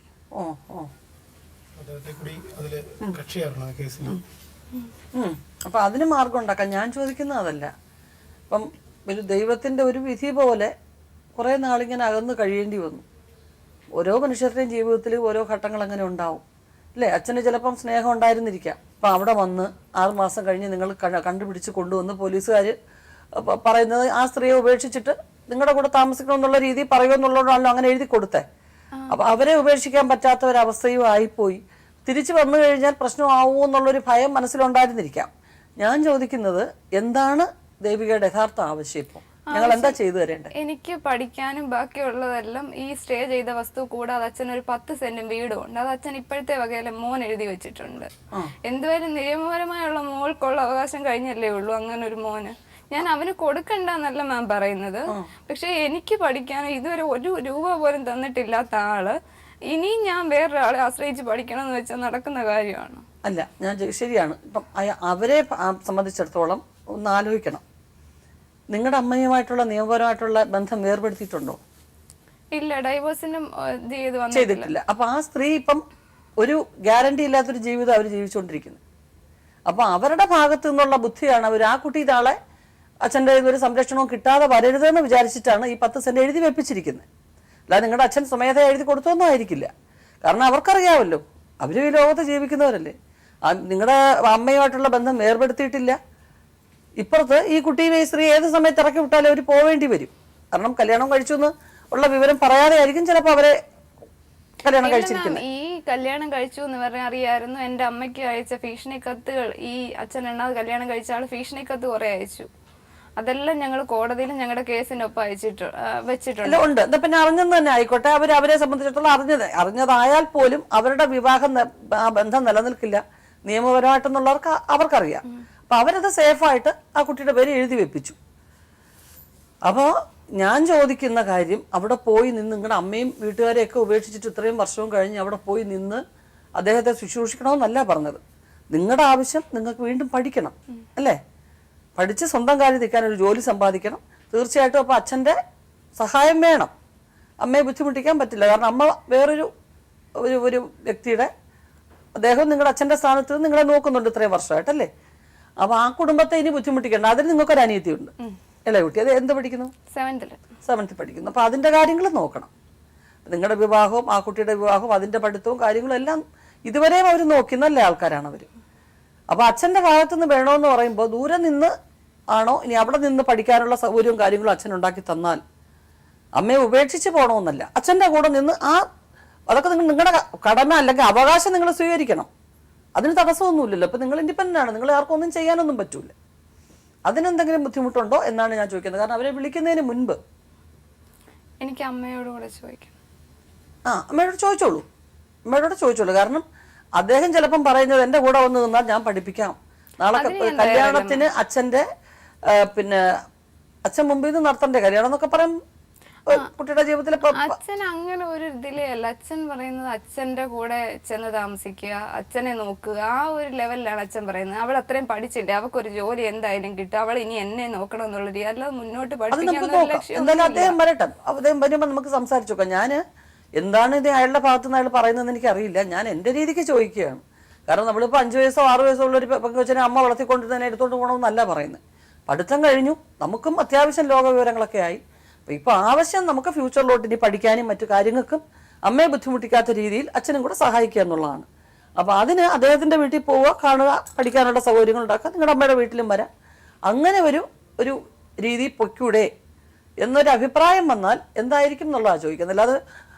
അപ്പൊ അതിന് മാർഗം ഉണ്ടാക്കാം. ഞാൻ ചോദിക്കുന്നത് അതല്ല. അപ്പം ഒരു ദൈവത്തിന്റെ ഒരു വിധി പോലെ കുറെ നാളിങ്ങനെ അകന്ന് കഴിയേണ്ടി വന്നു. ഓരോ മനുഷ്യരുടെയും ജീവിതത്തിൽ ഓരോ ഘട്ടങ്ങൾ അങ്ങനെ ഉണ്ടാവും അല്ലേ? അച്ഛന് ചിലപ്പം സ്നേഹം ഉണ്ടായിരുന്നിരിക്കാം. അപ്പം അവിടെ വന്ന് 6 മാസം കഴിഞ്ഞ് നിങ്ങൾ കണ്ടുപിടിച്ച് കൊണ്ടുവന്ന് പോലീസുകാർ പറയുന്നത് ആ സ്ത്രീയെ ഉപേക്ഷിച്ചിട്ട് നിങ്ങളുടെ കൂടെ താമസിക്കണമെന്നുള്ള രീതി പറയുമെന്നുള്ളതാണല്ലോ അങ്ങനെ എഴുതി കൊടുത്തേ. അപ്പം അവരെ ഉപേക്ഷിക്കാൻ പറ്റാത്ത ഒരവസ്ഥയും ആയിപ്പോയി. തിരിച്ചു വന്നു കഴിഞ്ഞാൽ പ്രശ്നമാവൂ എന്നുള്ളൊരു ഭയം മനസ്സിലുണ്ടായിരുന്നിരിക്കാം. ഞാൻ ചോദിക്കുന്നത് എന്താണ് ദേവികയുടെ യഥാർത്ഥ ആവശ്യം? ഇപ്പോൾ ഞങ്ങൾ എന്താ ചെയ്തു തരേണ്ടത്? എനിക്ക് പഠിക്കാനും ബാക്കിയുള്ളതെല്ലാം ഈ സ്റ്റേ ചെയ്ത വസ്തു കൂടാതെ അച്ഛൻ ഒരു 10 സെന്റും വീടും ഉണ്ട്. അത് അച്ഛൻ ഇപ്പോഴത്തെ വകയിലെ മോൻ എഴുതി വെച്ചിട്ടുണ്ട്. എന്തുവരെ നിയമപരമായുള്ള മോൾക്കുള്ള അവകാശം കഴിഞ്ഞല്ലേ ഉള്ളൂ അങ്ങനെ ഒരു മോന്. ഞാൻ അവന് കൊടുക്കണ്ടെന്നല്ല മാം പറയുന്നത്. പക്ഷെ എനിക്ക് പഠിക്കാനും ഇതുവരെ 1 രൂപ പോലും തന്നിട്ടില്ലാത്ത ആള് ഇനിയും ഞാൻ വേറൊരാളെ ആശ്രയിച്ച് പഠിക്കണം എന്ന് വെച്ചാൽ നടക്കുന്ന കാര്യമാണ്. അല്ല, ഞാൻ ശരിയാണ്. ഇപ്പം അവരെ സംബന്ധിച്ചിടത്തോളം ഒന്ന് ആലോചിക്കണം. നിങ്ങളുടെ അമ്മയുമായിട്ടുള്ള നിയമപരമായിട്ടുള്ള ബന്ധം വേർപെടുത്തിയിട്ടുണ്ടോ? ഇല്ല, ഡൈവോഴ്സിനും ചെയ്തിട്ടില്ല. അപ്പൊ ആ സ്ത്രീ ഇപ്പം ഒരു ഗ്യാരണ്ടി ഇല്ലാത്തൊരു ജീവിതം അവർ ജീവിച്ചുകൊണ്ടിരിക്കുന്നത്. അപ്പൊ അവരുടെ ഭാഗത്തു നിന്നുള്ള ബുദ്ധിയാണ് അവർ ആ കുട്ടി ഇതാളെ അച്ഛൻ്റെ ഒരു സംരക്ഷണവും കിട്ടാതെ വരരുതെന്ന് വിചാരിച്ചിട്ടാണ് ഈ 10 സെന്റ് എഴുതി വെപ്പിച്ചിരിക്കുന്നത്. അല്ലാതെ നിങ്ങളുടെ അച്ഛൻ സ്വമേധ എഴുതി കൊടുത്തൊന്നും ആയിരിക്കില്ല. കാരണം അവർക്കറിയാമല്ലോ, അവരും ഈ ലോകത്ത് ജീവിക്കുന്നവരല്ലേ. നിങ്ങളുടെ അമ്മയുമായിട്ടുള്ള ബന്ധം ഏർപ്പെടുത്തിയിട്ടില്ല. ഇപ്പുറത്ത് ഈ കുട്ടിയെ ഈ സ്ത്രീ ഏത് സമയത്ത് ഇറക്കി വിട്ടാലും അവർ പോവേണ്ടി വരും. കാരണം കല്യാണം കഴിച്ചു എന്ന് ഉള്ള വിവരം പറയാതെ ആയിരിക്കും ചിലപ്പോൾ അവരെ കല്യാണം കഴിച്ചിരിക്കുന്നത്. ഈ കല്യാണം കഴിച്ചു എന്ന് പറഞ്ഞാൽ അറിയായിരുന്നു. എന്റെ അമ്മയ്ക്ക് അയച്ച ഭീഷണി കത്തുകൾ, ഈ അച്ഛൻ എണ്ണാതെ കല്യാണം കഴിച്ച ആള് ഭീഷണി കത്ത് കുറെ അയച്ചു. അതെല്ലാം ഞങ്ങൾ കോടതിയിൽ ഞങ്ങളുടെ കേസിനൊപ്പം വെച്ചിട്ടുണ്ട്. ഉണ്ട്. എന്താ പിന്നെ അറിഞ്ഞെന്ന് തന്നെ ആയിക്കോട്ടെ, അവരെ സംബന്ധിച്ചിടത്തോളം അറിഞ്ഞതായാൽ പോലും അവരുടെ വിവാഹം ആ ബന്ധം നിലനിൽക്കില്ല നിയമപരമായിട്ടെന്നുള്ളവർക്ക് അവർക്കറിയാം. അപ്പൊ അവരത് സേഫായിട്ട് ആ കുട്ടിയുടെ പേര് എഴുതി വെപ്പിച്ചു. അപ്പോൾ ഞാൻ ചോദിക്കുന്ന കാര്യം, അവിടെ പോയി നിന്ന് നിങ്ങളുടെ അമ്മയും വീട്ടുകാരെയൊക്കെ ഉപേക്ഷിച്ചിട്ട് ഇത്രയും വർഷവും കഴിഞ്ഞ് അവിടെ പോയി നിന്ന് അദ്ദേഹത്തെ ശുശ്രൂഷിക്കണമെന്നല്ല പറഞ്ഞത്. നിങ്ങളുടെ ആവശ്യം നിങ്ങൾക്ക് വീണ്ടും പഠിക്കണം അല്ലേ? പഠിച്ച് സ്വന്തം കാര്യം നിൽക്കാൻ ഒരു ജോലി സമ്പാദിക്കണം. തീർച്ചയായിട്ടും അപ്പോൾ അച്ഛൻ്റെ സഹായം വേണം. അമ്മയെ ബുദ്ധിമുട്ടിക്കാൻ പറ്റില്ല. കാരണം അമ്മ വേറൊരു ഒരു വ്യക്തിയുടെ, അദ്ദേഹം നിങ്ങളുടെ അച്ഛൻ്റെ സ്ഥാനത്ത് നിങ്ങളെ നോക്കുന്നുണ്ട് ഇത്രയും വർഷമായിട്ടല്ലേ. അപ്പോൾ ആ കുടുംബത്തെ ഇനി ബുദ്ധിമുട്ടിക്കേണ്ട. അതിന് നിങ്ങൾക്കൊരു അനിയത്തിയുണ്ട് അല്ലേ കുട്ടി? അത് എന്ത് പഠിക്കുന്നു? 7th പഠിക്കുന്നു. അപ്പോൾ അതിൻ്റെ കാര്യങ്ങൾ നോക്കണം. നിങ്ങളുടെ വിവാഹവും ആ കുട്ടിയുടെ വിവാഹവും അതിൻ്റെ പഠിത്തവും കാര്യങ്ങളും എല്ലാം ഇതുവരെയും അവർ നോക്കി നല്ല ആൾക്കാരാണ് അവർ. അപ്പോൾ അച്ഛൻ്റെ ഭാഗത്തുനിന്ന് വേണമെന്ന് പറയുമ്പോൾ ദൂരെ നിന്ന് ആണോ ഇനി അവിടെ നിന്ന് പഠിക്കാനുള്ള സൗകര്യവും കാര്യങ്ങളും അച്ഛൻ ഉണ്ടാക്കി തന്നാൽ അമ്മയെ ഉപേക്ഷിച്ച് പോകണമെന്നല്ല, അച്ഛൻ്റെ കൂടെ നിന്ന് അതൊക്കെ നിങ്ങളുടെ കടമ അല്ലെങ്കിൽ അവകാശം നിങ്ങൾ സ്വീകരിക്കണം. അതിന് തടസ്സമൊന്നുമില്ലല്ലോ. അപ്പോൾ നിങ്ങൾ ഇൻഡിപെൻഡൻ്റ് ആണ്, നിങ്ങൾ ആർക്കും ഒന്നും ചെയ്യാനൊന്നും പറ്റൂല. അതിനെന്തെങ്കിലും ബുദ്ധിമുട്ടുണ്ടോ എന്നാണ് ഞാൻ ചോദിക്കുന്നത്. കാരണം അവരെ വിളിക്കുന്നതിന് മുൻപ് എനിക്ക് അമ്മയോട് കൂടെ ചോദിക്കണം. അമ്മയോട് ചോദിച്ചോളൂ. കാരണം അദ്ദേഹം ചിലപ്പം പറയുന്നത് എൻ്റെ കൂടെ വന്ന് നിന്നാൽ ഞാൻ പഠിപ്പിക്കാം, നാളെ കല്യാണത്തിന് അച്ഛൻ്റെ പിന്നെ അച്ഛൻ മുമ്പിൽ നിന്ന് നടത്തണ്ടേ കല്യാണം എന്നൊക്കെ പറയും കുട്ടിയുടെ ജീവിതത്തിൽ. അച്ഛൻ അങ്ങനെ ഒരു ഇതിലേ അല്ല. അച്ഛൻ പറയുന്നത് അച്ഛന്റെ കൂടെ ചെന്ന് താമസിക്കുക, അച്ഛനെ നോക്കുക, ആ ഒരു ലെവലിലാണ് അച്ഛൻ പറയുന്നത്. അവൾ അത്രയും പഠിച്ചില്ലേ, അവൾക്കൊരു ജോലി എന്തായാലും കിട്ടും, അവൾ ഇനി എന്നെ നോക്കണം എന്നുള്ള രീതി, അല്ലാതെ മുന്നോട്ട് പഠിപ്പിക്കാൻ. എന്തായാലും അദ്ദേഹം വരട്ടെ, അദ്ദേഹം വരുമ്പോൾ നമുക്ക് സംസാരിച്ചു നോക്കാം. ഞാൻ എന്താണ് ഇത് അയാളുടെ ഭാഗത്തു നിന്ന് അയാൾ പറയുന്നതെന്ന് എനിക്കറിയില്ല. ഞാൻ എൻ്റെ രീതിക്ക് ചോദിക്കുകയാണ്. കാരണം നമ്മളിപ്പോൾ 5 വയസ്സോ 6 വയസ്സോ ഉള്ളൊരു പെങ്കൊച്ചിനെ അമ്മ വളർത്തിക്കൊണ്ടിരുന്നതിനെ എടുത്തുകൊണ്ട് പോകണമെന്നല്ല പറയുന്നത്. പഠിത്തം കഴിഞ്ഞു, നമുക്കും അത്യാവശ്യം ലോക വിവരങ്ങളൊക്കെ ആയി. അപ്പോൾ ഇപ്പോൾ ആവശ്യം നമുക്ക് ഫ്യൂച്ചറിലോട്ട് ഇനി പഠിക്കാനും മറ്റു കാര്യങ്ങൾക്കും അമ്മയെ ബുദ്ധിമുട്ടിക്കാത്ത രീതിയിൽ അച്ഛനും കൂടെ സഹായിക്കുക എന്നുള്ളതാണ്. അപ്പോൾ അതിന് അദ്ദേഹത്തിൻ്റെ വീട്ടിൽ പോവുക, കാണുക, പഠിക്കാനുള്ള സൗകര്യങ്ങൾ ഉണ്ടാക്കുക, നിങ്ങളുടെ അമ്മയുടെ വീട്ടിലും വരാം. അങ്ങനെ ഒരു രീതി പൊയ്ക്കൂടെ എന്നൊരു അഭിപ്രായം വന്നാൽ എന്തായിരിക്കും എന്നുള്ളതാണ് ചോദിക്കുന്നത്. അല്ലാതെ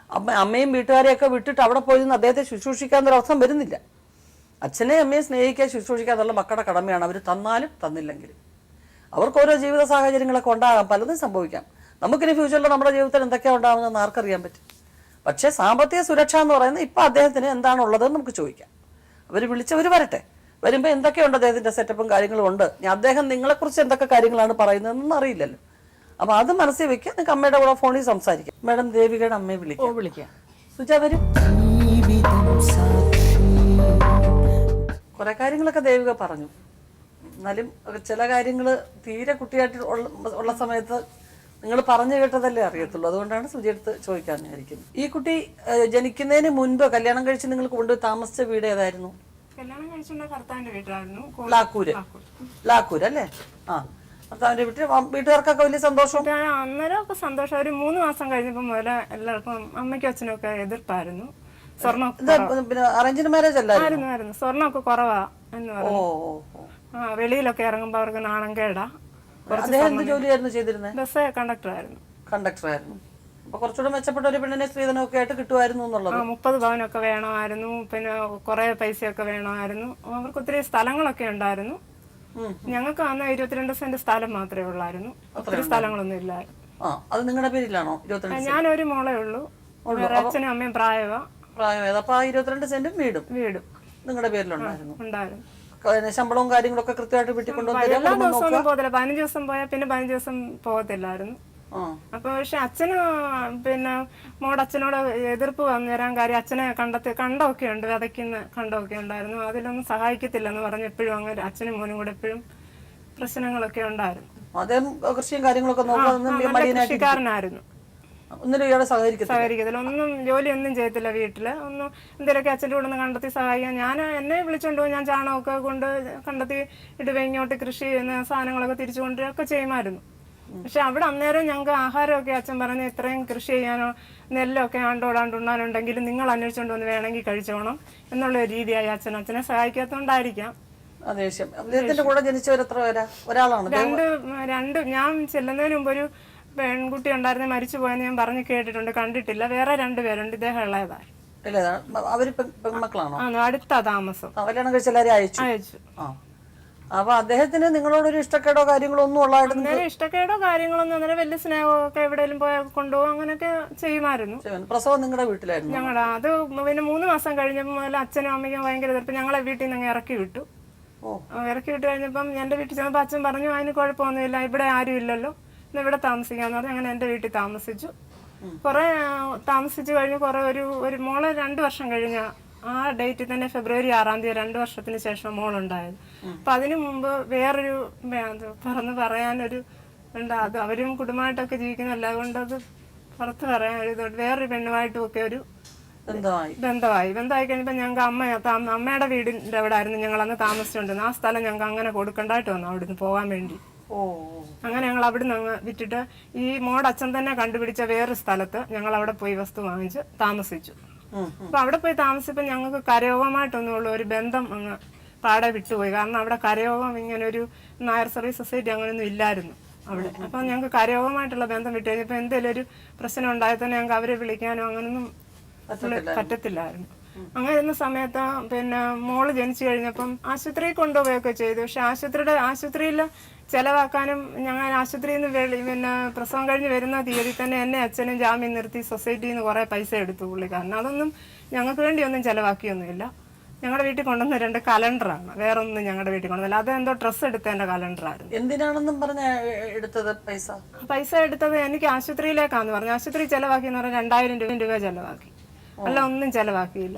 അമ്മയും വീട്ടുകാരെയൊക്കെ വിട്ടിട്ട് അവിടെ പോയി നിന്ന് അദ്ദേഹത്തെ ശുശ്രൂഷിക്കാന്നൊരു അവസ്ഥ വരുന്നില്ല. അച്ഛനെ അമ്മയെ സ്നേഹിക്കുക, ശുശ്രൂഷിക്കുക എന്നുള്ള മക്കളുടെ കടമയാണ്. അവർ തന്നാലും തന്നില്ലെങ്കിലും അവർക്ക് ഓരോ ജീവിത സാഹചര്യങ്ങളൊക്കെ ഉണ്ടാകാം, പലതും സംഭവിക്കാം. നമുക്കിനി ഫ്യൂച്ചറിൽ നമ്മുടെ ജീവിതത്തിൽ എന്തൊക്കെയാണ് ഉണ്ടാകുന്നതെന്ന് ആർക്കറിയാൻ പറ്റും. പക്ഷേ സാമ്പത്തിക സുരക്ഷ എന്ന് പറയുന്നത് ഇപ്പം അദ്ദേഹത്തിന് എന്താണുള്ളതെന്ന് നമുക്ക് ചോദിക്കാം. അവർ വിളിച്ചവർ വരട്ടെ, വരുമ്പോൾ എന്തൊക്കെയുണ്ട് അദ്ദേഹത്തിൻ്റെ സെറ്റപ്പും കാര്യങ്ങളും ഉണ്ട്. അദ്ദേഹം നിങ്ങളെക്കുറിച്ച് എന്തൊക്കെ കാര്യങ്ങളാണ് പറയുന്നതെന്നൊന്നും അറിയില്ലല്ലോ. അപ്പോൾ അത് മനസ്സിൽ വെക്കുക. നിങ്ങൾക്ക് അമ്മയുടെ കൂടെ ഫോണിൽ സംസാരിക്കാം. മാഡം ദേവികയുടെ അമ്മയെ വിളിക്കാം. സുജ വരും. കുറെ കാര്യങ്ങളൊക്കെ ദേവിക പറഞ്ഞു. എന്നാലും ചില കാര്യങ്ങൾ തീരെ കുട്ടിയായിട്ട് ഉള്ള സമയത്ത് നിങ്ങൾ പറഞ്ഞു കേട്ടതല്ലേ അറിയത്തുള്ളൂ. അതുകൊണ്ടാണ് സുജി എടുത്ത് ചോദിക്കാൻ വിചാരിക്കുന്നത്. ഈ കുട്ടി ജനിക്കുന്നതിന് മുൻപ് കല്യാണം കഴിച്ച് നിങ്ങൾ കൊണ്ടുപോയി താമസിച്ച വീട് ഏതായിരുന്നു? കല്യാണം കഴിച്ചുള്ള ഭർത്താവിന്റെ വീട്ടിലായിരുന്നു. ലാക്കൂര് അല്ലേ? ഭർത്താവിന്റെ വീട്ടിൽ വീട്ടുകാർക്കൊക്കെ വലിയ സന്തോഷം. അന്നേരം ഒക്കെ സന്തോഷം. ഒരു 3 മാസം കഴിഞ്ഞപ്പോ മുതലേ എല്ലാവർക്കും അമ്മയ്ക്കും അച്ഛനും ഒക്കെ എതിർപ്പായിരുന്നു. അറേഞ്ച്ഡ് മാരേജ് അല്ലായിരുന്നു. സ്വർണ്ണമൊക്കെ കുറവാ എന്ന് പറഞ്ഞു. വെളിയിലൊക്കെ ഇറങ്ങുമ്പോ അവർക്ക് നാണം കേടാ. ജോലിയായിരുന്നു ചെയ്തിരുന്നത്? ബസ് കണ്ടക്ടർ ആയിരുന്നു. അപ്പൊ കുറച്ചുകൂടെ മെച്ചപ്പെട്ട ഒരു പെണ്ണിനെ സ്ത്രീധനമൊക്കെ ആയിട്ട് കിട്ടുമായിരുന്നു എന്നുള്ളത്. 30 പവനൊക്കെ വേണമായിരുന്നു. പിന്നെ കുറെ പൈസയൊക്കെ വേണമായിരുന്നു. അവർക്ക് ഒത്തിരി സ്ഥലങ്ങളൊക്കെ ഉണ്ടായിരുന്നു. ഞങ്ങൾക്ക് അന്ന് 22 സെന്റ് സ്ഥലം മാത്രമേ ഉള്ളായിരുന്നു. ഒത്തിരി സ്ഥലങ്ങളൊന്നും ഇല്ലായിരുന്നു. അത് നിങ്ങളുടെ പേരിലാണോ? ഞാനൊരു മോളേ ഉള്ളൂ. അച്ഛനും അമ്മയും പ്രായമായത്. അപ്പൊ 22 സെന്റും വീടും നിങ്ങളുടെ പേരിലുണ്ടായിരുന്നു. ശമ്പളവും കാര്യങ്ങളൊക്കെ കൃത്യമായിട്ട് വീട്ടിക്കൊണ്ടുവന്നു. എല്ലാ ദിവസവും പോകത്തില്ല. 15 ദിവസം പോയാൽ പിന്നെ 15 ദിവസം പോകത്തില്ലായിരുന്നു. അപ്പൊ പക്ഷെ അച്ഛന് പിന്നെ മോടെ അച്ഛനോട് എതിർപ്പ് വരാൻ കാര്യം അച്ഛനെ കണ്ടമൊക്കെ ഉണ്ട്, വിതയ്ക്കുന്ന കണ്ടമൊക്കെ ഉണ്ടായിരുന്നു. അതിലൊന്നും സഹായിക്കത്തില്ലെന്ന് പറഞ്ഞ് എപ്പോഴും അങ്ങനെ അച്ഛനും മോനും കൂടെ എപ്പോഴും പ്രശ്നങ്ങളൊക്കെ ഉണ്ടായിരുന്നു. കൃഷിയും കാര്യങ്ങളൊക്കെ കൃഷിക്കാരനായിരുന്നു. ഒന്നിനും ഇയാളെ സഹകരിക്കത്തില്ല. സഹകരിക്കത്തില്ല, ഒന്നും ജോലിയൊന്നും ചെയ്യത്തില്ല വീട്ടിൽ. ഒന്നും എന്തെങ്കിലുമൊക്കെ അച്ഛൻ്റെ കൂടെ ഒന്ന് കണ്ടെത്തി സഹായിക്കാൻ എന്നെ വിളിച്ചുകൊണ്ട് പോകും. ഞാൻ ചാണകമൊക്കെ കൊണ്ട് കണ്ടെത്തി ഇടുക, ഇങ്ങോട്ട് കൃഷി ചെയ്യുന്ന സാധനങ്ങളൊക്കെ തിരിച്ചു കൊണ്ടുവരികയൊക്കെ ചെയ്യുമായിരുന്നു. പക്ഷെ അവിടെ അന്നേരം ഞങ്ങൾക്ക് ആഹാരമൊക്കെ അച്ഛൻ പറഞ്ഞ് ഇത്രയും കൃഷി ചെയ്യാനോ നെല്ലൊക്കെ ഉണ്ണാനുണ്ടെങ്കിലും നിങ്ങൾ അന്വേഷിച്ചുകൊണ്ട് വന്ന് വേണമെങ്കിൽ കഴിച്ചോണം എന്നുള്ള ഒരു രീതിയായി അച്ഛനെ സഹായിക്കാത്തതുകൊണ്ടായിരിക്കാം. അദ്ദേഹത്തിന്റെ കൂടെ ജനിച്ചവർ എത്ര പേരാ? ഒരാളാണ്? രണ്ട് ഞാൻ ചെല്ലുന്നതിന് മുമ്പ് ഒരു പെൺകുട്ടി ഉണ്ടായിരുന്നു, മരിച്ചു പോയെന്ന് ഞാൻ പറഞ്ഞു കേട്ടിട്ടുണ്ട്, കണ്ടിട്ടില്ല. വേറെ 2 പേരുണ്ട്, ഇദ്ദേഹം ഇളയതാണ്. അവര് പെൺമക്കളാണോ? അടുത്ത താമസം. കല്യാണം കഴിച്ച എല്ലാവരും അയച്ചു. അപ്പൊ അദ്ദേഹത്തിന് നിങ്ങളോടൊരു ഇഷ്ടക്കേടോ കാര്യങ്ങളോ ഒന്നും ഉള്ളതായിട്ട്? ഇഷ്ടക്കേടോ കാര്യങ്ങളൊന്നും അന്നേരം വലിയ സ്നേഹമൊക്കെ എവിടെയെങ്കിലും പോയാൽ കൊണ്ടുപോകും, അങ്ങനെയൊക്കെ ചെയ്യുമായിരുന്നു. പ്രസവം നിങ്ങളുടെ വീട്ടിലായിരുന്നു? ഞങ്ങളുടെ അത് പിന്നെ 3 മാസം കഴിഞ്ഞപ്പോൾ മുതൽ അച്ഛനും അമ്മയ്ക്കും ഭയങ്കര എതിർപ്പ്. ഞങ്ങളെ വീട്ടിൽ നിന്ന് ഇറക്കി വിട്ടു. ഇറക്കി വിട്ട് കഴിഞ്ഞപ്പം എൻ്റെ വീട്ടിൽ ചെന്നപ്പോൾ അച്ഛൻ പറഞ്ഞു അതിന് കുഴപ്പമൊന്നുമില്ല, ഇവിടെ ആരും ഇല്ലല്ലോ, ഇന്ന് ഇവിടെ താമസിക്കാന്ന് പറഞ്ഞു. അങ്ങനെ എൻ്റെ വീട്ടിൽ താമസിച്ചു. കുറെ താമസിച്ചു കഴിഞ്ഞ് കുറെ ഒരു മോളെ 2 വർഷം കഴിഞ്ഞ ആ ഡേറ്റിൽ തന്നെ ഫെബ്രുവരി 6-ാം തീയതി 2 വർഷത്തിന് ശേഷം മോളുണ്ടായത്. അപ്പൊ അതിനു മുമ്പ് വേറൊരു പറയാനൊരു അത് അവരും കുടുംബമായിട്ടൊക്കെ ജീവിക്കുന്നല്ല, അതുകൊണ്ട് അത് പുറത്ത് പറയാൻ വേറൊരു പെണ്ണുമായിട്ടും ഒക്കെ ഒരു ബന്ധമായി കഴിഞ്ഞപ്പോൾ ഞങ്ങൾക്ക് അമ്മയുടെ വീടിന്റെ അവിടെ ആയിരുന്നു ഞങ്ങൾ അന്ന് താമസിച്ചുകൊണ്ടിരുന്നത്. ആ സ്ഥലം ഞങ്ങൾക്ക് അങ്ങനെ കൊടുക്കണ്ടായിട്ട് വന്നു അവിടുന്ന് പോകാൻ വേണ്ടി. അങ്ങനെ ഞങ്ങൾ അവിടുന്ന് അങ്ങ് വിട്ടിട്ട് ഈ മോടച്ഛൻ തന്നെ കണ്ടുപിടിച്ച വേറൊരു സ്ഥലത്ത് ഞങ്ങൾ അവിടെ പോയി വസ്തു വാങ്ങിച്ച് താമസിച്ചു. അപ്പൊ അവിടെ പോയി താമസിച്ചപ്പോൾ ഞങ്ങൾക്ക് കരയോഗമായിട്ടൊന്നുമുള്ള ഒരു ബന്ധം അങ്ങ് പാടെ വിട്ടുപോയി. കാരണം അവിടെ കരയോഗം ഇങ്ങനെ ഒരു നായർ സർവീസ് സൊസൈറ്റി അങ്ങനെയൊന്നും ഇല്ലായിരുന്നു അവിടെ. അപ്പൊ ഞങ്ങൾക്ക് കരയോഗമായിട്ടുള്ള ബന്ധം വിട്ടു കഴിഞ്ഞപ്പോൾ എന്തെങ്കിലും ഒരു പ്രശ്നം ഉണ്ടായാൽ തന്നെ ഞങ്ങൾക്ക് അവരെ വിളിക്കാനോ അങ്ങനൊന്നും പറ്റത്തില്ലായിരുന്നു. അങ്ങനെ ഇരുന്ന സമയത്ത് പിന്നെ മോള് ജനിച്ചു കഴിഞ്ഞപ്പം ആശുപത്രിയിൽ കൊണ്ടുപോവുകയൊക്കെ ചെയ്തു. പക്ഷെ ആശുപത്രിയിൽ ചെലവാക്കാനും ഞങ്ങൾ ആശുപത്രിയിൽ നിന്ന് പിന്നെ പ്രസവം കഴിഞ്ഞ് വരുന്ന തീയതി തന്നെ എന്നെ അച്ഛനും ജാമ്യം നിർത്തി സൊസൈറ്റിയിൽ നിന്ന് കുറേ പൈസ എടുത്തു പുള്ളിക്കാരൻ. അതൊന്നും ഞങ്ങൾക്ക് വേണ്ടിയൊന്നും ചെലവാക്കിയൊന്നുമില്ല. ഞങ്ങളുടെ വീട്ടിൽ കൊണ്ടുവന്ന 2 കലണ്ടറാണ്, വേറെ ഒന്നും ഞങ്ങളുടെ വീട്ടിൽ കൊണ്ടുവന്നില്ല. അതെന്തോ ഡ്രസ്സ് എടുത്തതിന്റെ കലണ്ടറായിരുന്നു. എന്തിനാണെന്നും പറഞ്ഞ എടുത്തത് പൈസ എടുത്തത് എനിക്ക് ആശുപത്രിയിലേക്കാന്ന് പറഞ്ഞു. ആശുപത്രി ചെലവാക്കിയെന്ന് പറഞ്ഞാൽ 2000 രൂപ ചെലവാക്കി, അല്ല ഒന്നും ചെലവാക്കിയില്ല.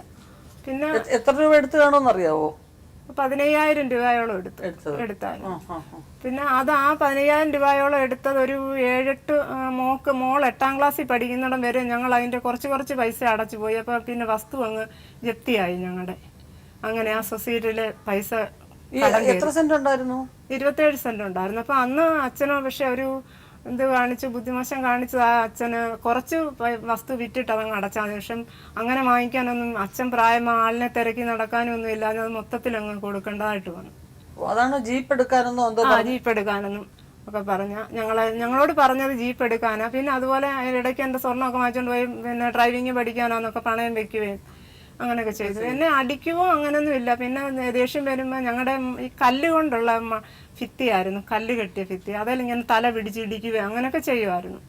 പിന്നെ എത്ര രൂപ എടുത്തു കാണുമെന്നറിയാവോ? 15,000 രൂപയോളം എടുത്തായിരുന്നു. പിന്നെ അത് ആ 15,000 രൂപയോളം എടുത്തത് ഒരു 7-8 മോൾ 8ാം ക്ലാസ്സിൽ പഠിക്കുന്നിടം വരെ ഞങ്ങൾ അതിന്റെ കുറച്ച് പൈസ അടച്ചു പോയി. അപ്പൊ പിന്നെ വസ്തു അങ്ങ് ജപ്തിയായി ഞങ്ങളുടെ. അങ്ങനെ ആ സൊസൈറ്റിയിലെ പൈസ എത്ര സെന്റ് ഉണ്ടായിരുന്നു? 27 സെന്റ് ഉണ്ടായിരുന്നു. അപ്പൊ അന്ന് അച്ഛനോ പക്ഷെ ഒരു ബുദ്ധിമോശം കാണിച്ചത് ആ അച്ഛന് കുറച്ച് വസ്തു വിറ്റിട്ട് അതങ്ങ് അടച്ചാൽ. പക്ഷെ അങ്ങനെ വാങ്ങിക്കാനൊന്നും അച്ഛൻ ആളിനെ തിരക്കി നടക്കാനും ഒന്നും ഇല്ലാതെ അത് മൊത്തത്തിൽ അങ്ങ് കൊടുക്കേണ്ടതായിട്ട് വന്നു. അതാണ് ജീപ്പ് എടുക്കാനൊന്നും ഒക്കെ ഞങ്ങളോട് പറഞ്ഞത് ജീപ്പ് എടുക്കാനാ. പിന്നെ അതുപോലെ ഇടയ്ക്ക് എൻ്റെ സ്വർണ്ണമൊക്കെ വാങ്ങിച്ചുകൊണ്ട് പോയി പിന്നെ ഡ്രൈവിങ് പഠിക്കാനാന്നൊക്കെ പണയം വെക്കുകയും അങ്ങനെയൊക്കെ ചെയ്തു. എന്നെ അടിക്കുവോ അങ്ങനെയൊന്നും ഇല്ല. പിന്നെ ദേഷ്യം വരുമ്പോൾ ഞങ്ങളുടെ ഈ കല്ല് കൊണ്ടുള്ള ഭിത്തിയായിരുന്നു, കല്ല് കെട്ടിയ ഭിത്തി, അതിൽ ഇങ്ങനെ തല പിടിച്ചിടിക്കുകയോ അങ്ങനെയൊക്കെ ചെയ്യുമായിരുന്നു.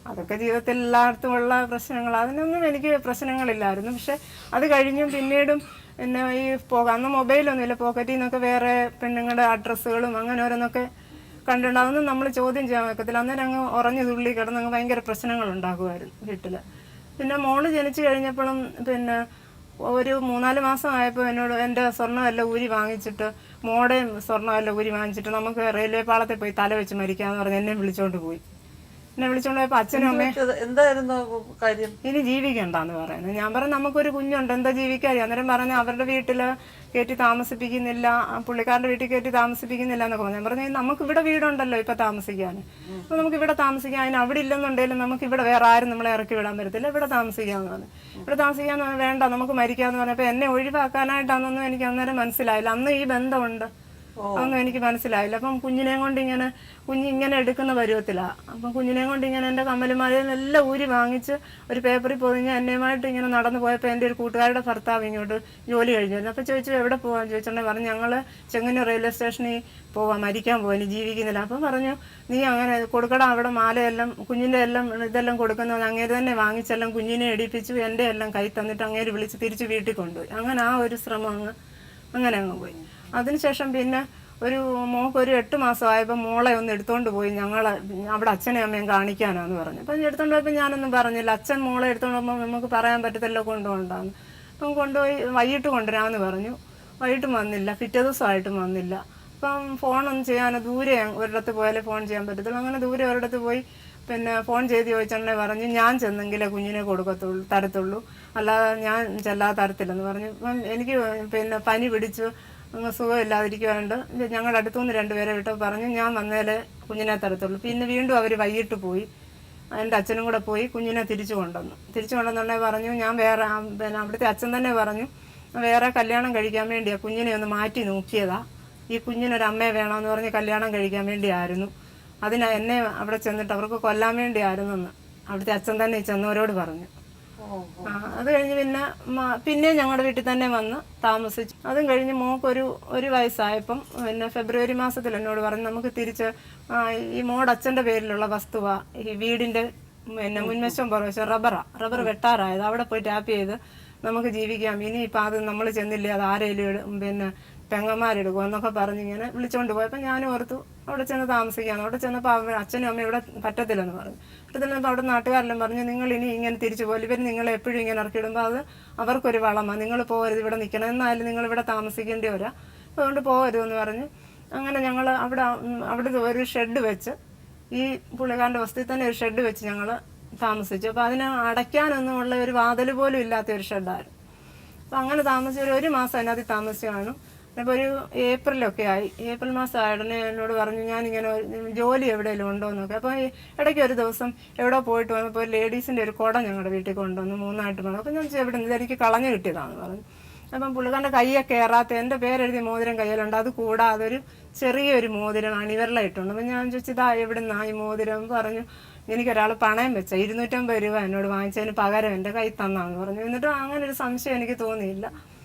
അതൊക്കെ ജീവിതത്തിൽ എല്ലായിടത്തും ഉള്ള പ്രശ്നങ്ങൾ. അതിനൊന്നും എനിക്ക് പ്രശ്നങ്ങളില്ലായിരുന്നു. പക്ഷെ അത് കഴിഞ്ഞും പിന്നീടും പിന്നെ ഈ അന്ന് മൊബൈലൊന്നുമില്ല, പോക്കറ്റിൽ നിന്നൊക്കെ വേറെ പെണ്ണുങ്ങളുടെ അഡ്രസ്സുകളും അങ്ങനെ ഓരോന്നൊക്കെ കണ്ടിട്ടുണ്ട്. അതൊന്നും നമ്മൾ ചോദ്യം ചെയ്യാൻ വെക്കത്തില്ല. അന്നേരം അങ്ങ് ഉറഞ്ഞു തുള്ളി കിടന്നങ്ങ് ഭയങ്കര പ്രശ്നങ്ങൾ ഉണ്ടാക്കുമായിരുന്നു വീട്ടിൽ. പിന്നെ മോള് ജനിച്ചു കഴിഞ്ഞപ്പോഴും പിന്നെ ഒരു 3-4 മാസം ആയപ്പോൾ എന്നോട് എൻ്റെ സ്വർണ്ണമെല്ലാം ഊരി വാങ്ങിച്ചിട്ട് മോടേയും സ്വർണ്ണമെല്ലാം ഊരി വാങ്ങിച്ചിട്ട് നമുക്ക് റെയിൽവേ പാളത്തിൽ പോയി തല വെച്ച് മരിക്കാന്ന് പറഞ്ഞ് എന്നെ വിളിച്ചോണ്ട് പോയി. എന്നെ വിളിച്ചോണ്ട് പോയപ്പോൾ അച്ഛനും അമ്മയും എന്തായിരുന്നു കാര്യം? ഇനി ജീവിക്കണ്ടെന്ന് പറയുന്നത്. ഞാൻ പറഞ്ഞു നമുക്കൊരു കുഞ്ഞുണ്ട്, എന്താ ജീവിക്കാതെ. അന്നേരം പറഞ്ഞു അവരുടെ വീട്ടിൽ കയറ്റി താമസിപ്പിക്കുന്നില്ല, പുള്ളിക്കാരൻ്റെ വീട്ടിൽ കയറ്റി താമസിപ്പിക്കുന്നില്ല എന്നൊക്കെ പറഞ്ഞു. ഞാൻ പറഞ്ഞു നമുക്കിവിടെ വീടുണ്ടല്ലോ ഇപ്പം താമസിക്കാൻ, അപ്പോൾ നമുക്കിവിടെ താമസിക്കാം. അതിന് അവിടെ ഇല്ലെന്നുണ്ടെങ്കിലും നമുക്കിവിടെ വേറെ ആരും നമ്മളെ ഇറക്കി വിടാൻ പറ്റത്തില്ല, ഇവിടെ താമസിക്കാമെന്ന് പറഞ്ഞു. ഇവിടെ താമസിക്കാൻ വേണ്ട നമുക്ക് മരിക്കാമെന്ന് പറഞ്ഞപ്പോൾ എന്നെ ഒഴിവാക്കാനായിട്ടാണെന്നൊന്നും എനിക്ക് അന്നേരം മനസ്സിലായില്ല. അന്ന് ഈ ബന്ധമുണ്ട് അതൊന്നും എനിക്ക് മനസ്സിലായില്ല. അപ്പം കുഞ്ഞിനെയും കൊണ്ട് കുഞ്ഞിങ്ങനെ എടുക്കുന്ന പരുവത്തിലാണ്. അപ്പം കുഞ്ഞിനെയും കൊണ്ട് ഇങ്ങനെ എൻ്റെ കമ്മലുമാലയും എല്ലാം ഊരി വാങ്ങിച്ച് ഒരു പേപ്പറിൽ പൊതിഞ്ഞ് എന്നെയുമായിട്ട് ഇങ്ങനെ നടന്നു പോയപ്പോൾ എൻ്റെ ഒരു കൂട്ടുകാരുടെ ഭർത്താവ് ഇങ്ങോട്ട് ജോലി കഴിഞ്ഞു വരുന്നു. അപ്പോൾ ചോദിച്ചു എവിടെ പോകാൻ ചോദിച്ചിട്ടുണ്ടെങ്കിൽ പറഞ്ഞു ഞങ്ങൾ ചെങ്ങന്നൂർ റെയിൽവേ സ്റ്റേഷനിൽ പോവാം, മരിക്കാൻ പോകാൻ, ഇനി ജീവിക്കുന്നില്ല. അപ്പം പറഞ്ഞു നീ അങ്ങനെ കൊടുക്കടാ, അവിടെ മാലയെല്ലാം കുഞ്ഞിൻ്റെ എല്ലാം ഇതെല്ലാം കൊടുക്കുന്നത് അങ്ങേര് തന്നെ വാങ്ങിച്ചെല്ലാം കുഞ്ഞിനെ എടിപ്പിച്ചു എൻ്റെ എല്ലാം കൈ തന്നിട്ട് അങ്ങേര് വിളിച്ച് തിരിച്ച് വീട്ടിൽ കൊണ്ടുപോയി. അങ്ങനെ ആ ഒരു ശ്രമം അങ്ങനെ അങ്ങ് പോയി. അതിനുശേഷം പിന്നെ ഒരു മോക്കൊരു 8 മാസമായപ്പോൾ മോളെ ഒന്ന് എടുത്തുകൊണ്ട് പോയി ഞങ്ങൾ അവിടെ അച്ഛനെയും അമ്മയും കാണിക്കാനാന്ന് പറഞ്ഞു. അപ്പം എടുത്തുകൊണ്ട് പോയപ്പോൾ ഞാനൊന്നും പറഞ്ഞില്ല. അച്ഛൻ മോളെ എടുത്തുകൊണ്ട് പോകുമ്പോൾ നമുക്ക് പറയാൻ പറ്റത്തില്ല കൊണ്ടുപോകണ്ടാന്ന്. അപ്പം കൊണ്ടുപോയി വൈകിട്ട് കൊണ്ടുവരാമെന്ന് പറഞ്ഞു. വൈകിട്ടും വന്നില്ല, പിറ്റേ ദിവസമായിട്ടും വന്നില്ല. അപ്പം ഫോണൊന്നും ചെയ്യാൻ ദൂരെ ഒരിടത്ത് പോയാലേ ഫോൺ ചെയ്യാൻ പറ്റത്തുള്ളൂ. അങ്ങനെ ദൂരെ ഒരിടത്ത് പോയി പിന്നെ ഫോൺ ചെയ്ത് ചോദിച്ചെന്നെ പറഞ്ഞു ഞാൻ ചെന്നെങ്കിലേ കുഞ്ഞിനെ തരത്തുള്ളൂ, അല്ലാതെ ഞാൻ ചെല്ലാതെ തരത്തില്ലെന്ന് പറഞ്ഞു. അപ്പം എനിക്ക് പിന്നെ പനി പിടിച്ചു സുഖമില്ലാതിരിക്കുവാണ്ട് ഞങ്ങളുടെ അടുത്തുനിന്ന് 2 പേരെ വിട്ട് പറഞ്ഞു ഞാൻ വന്നേലേ കുഞ്ഞിനെ തരത്തുള്ളൂ. പിന്നെ വീണ്ടും അവർ വൈകിട്ട് പോയി, എൻ്റെ അച്ഛനും കൂടെ പോയി കുഞ്ഞിനെ തിരിച്ചു കൊണ്ടുവന്നുണ്ടെ പറഞ്ഞു ഞാൻ വേറെ പിന്നെ അവിടുത്തെ അച്ഛൻ തന്നെ പറഞ്ഞു വേറെ കല്യാണം കഴിക്കാൻ വേണ്ടിയാണ് കുഞ്ഞിനെ ഒന്ന് മാറ്റി നോക്കിയതാ, ഈ കുഞ്ഞിനൊരു അമ്മയെ വേണമെന്ന് പറഞ്ഞ് കല്യാണം കഴിക്കാൻ വേണ്ടിയായിരുന്നു, എന്നെ അവിടെ ചെന്നിട്ട് അവർക്ക് കൊല്ലാൻ വേണ്ടിയായിരുന്നെന്ന് അവിടുത്തെ അച്ഛൻ തന്നെ ചെന്നവരോട് പറഞ്ഞു. അത് കഴിഞ്ഞ് പിന്നെ ഞങ്ങളുടെ വീട്ടിൽ തന്നെ വന്ന് താമസിച്ചു. അതും കഴിഞ്ഞ് ഒരു വയസ്സായപ്പം പിന്നെ ഫെബ്രുവരി മാസത്തിൽ എന്നോട് പറഞ്ഞു നമുക്ക് തിരിച്ച് ഈ മോടച്ഛൻ്റെ പേരിലുള്ള വസ്തുവാ ഈ വീടിൻ്റെ പിന്നെ മുൻവശം പുറവശം റബ്ബർ വെട്ടാറായത്, അവിടെ പോയി ടാപ്പ് ചെയ്ത് നമുക്ക് ജീവിക്കാം, ഇനിയിപ്പോൾ അത് നമ്മൾ ചെന്നില്ലേ അത് ആരേലും പിന്നെ പെങ്ങന്മാരെടുക്കും എന്നൊക്കെ പറഞ്ഞിങ്ങനെ വിളിച്ചുകൊണ്ട് പോയപ്പോൾ ഞാനും ഓർത്തു അവിടെ ചെന്ന് താമസിക്കാമെന്ന്. അവിടെ ചെന്നപ്പോൾ അച്ഛനും അമ്മയും ഇവിടെ പറ്റത്തില്ലെന്ന് പറഞ്ഞു. പറ്റത്തില്ലെന്നപ്പോൾ അവിടെ നാട്ടുകാരെല്ലാം പറഞ്ഞു നിങ്ങൾ ഇനി ഇങ്ങനെ തിരിച്ചു പോലും, ഇവർ നിങ്ങളെ എപ്പോഴും ഇങ്ങനെ ഇറക്കിയിടുമ്പോൾ അത് അവർക്കൊരു വളമാണ്, നിങ്ങൾ പോകരുത് ഇവിടെ നിൽക്കണം, എന്നാലും നിങ്ങൾ ഇവിടെ താമസിക്കേണ്ടി വരാ, അതുകൊണ്ട് പോകരുതെന്ന് പറഞ്ഞു. അങ്ങനെ ഞങ്ങൾ അവിടെ ഒരു ഷെഡ് വെച്ച് ഈ പുള്ളിക്കാരൻ്റെ വസ്തുവിൽ തന്നെ ഒരു ഷെഡ് വെച്ച് ഞങ്ങൾ താമസിച്ചു. അപ്പോൾ അതിന് അടയ്ക്കാനൊന്നും ഉള്ള ഒരു വാതിൽ പോലും ഇല്ലാത്ത ഒരു ഷെഡായിരുന്നു. അപ്പോൾ അങ്ങനെ താമസിച്ച ഒരു മാസം അതിനകത്ത് താമസിച്ചു കാണും. അപ്പോൾ ഒരു ഏപ്രിലൊക്കെ ആയി, ഏപ്രിൽ മാസം ആയിടനെ എന്നോട് പറഞ്ഞു ഞാനിങ്ങനെ ജോലി എവിടെയെങ്കിലും ഉണ്ടോ എന്നൊക്കെ. അപ്പോൾ ഇടയ്ക്ക് ഒരു ദിവസം എവിടെ പോയിട്ട് വന്നപ്പോൾ ഒരു ലേഡീസിൻ്റെ ഒരു കുട ഞങ്ങളുടെ വീട്ടിൽ കൊണ്ടുവന്നു 3 വേണം. അപ്പോൾ ഞാൻ എവിടെ നിന്ന് എനിക്ക് കളഞ്ഞു കിട്ടിയതാണെന്ന് പറഞ്ഞു. അപ്പം പുള്ളിക്കാരൻ്റെ കയ്യൊക്കെ കയറാത്ത എൻ്റെ പേരെഴുതിയ മോതിരം കയ്യിലുണ്ട്, അത് കൂടാതെ ഒരു ചെറിയൊരു മോതിരം അണിവിരലായിട്ടുണ്ട്. അപ്പം ഞാൻ ചോദിച്ചതാ എവിടെ നിന്നാണ് ഈ മോതിരം പറഞ്ഞു. എനിക്കൊരാൾ പണയം വെച്ച 250 രൂപ എന്നോട് വാങ്ങിച്ചതിന് പകരം എൻ്റെ കൈ തന്നാന്ന് പറഞ്ഞു. എന്നിട്ടും അങ്ങനെ ഒരു സംശയം എനിക്ക് തോന്നിയില്ല.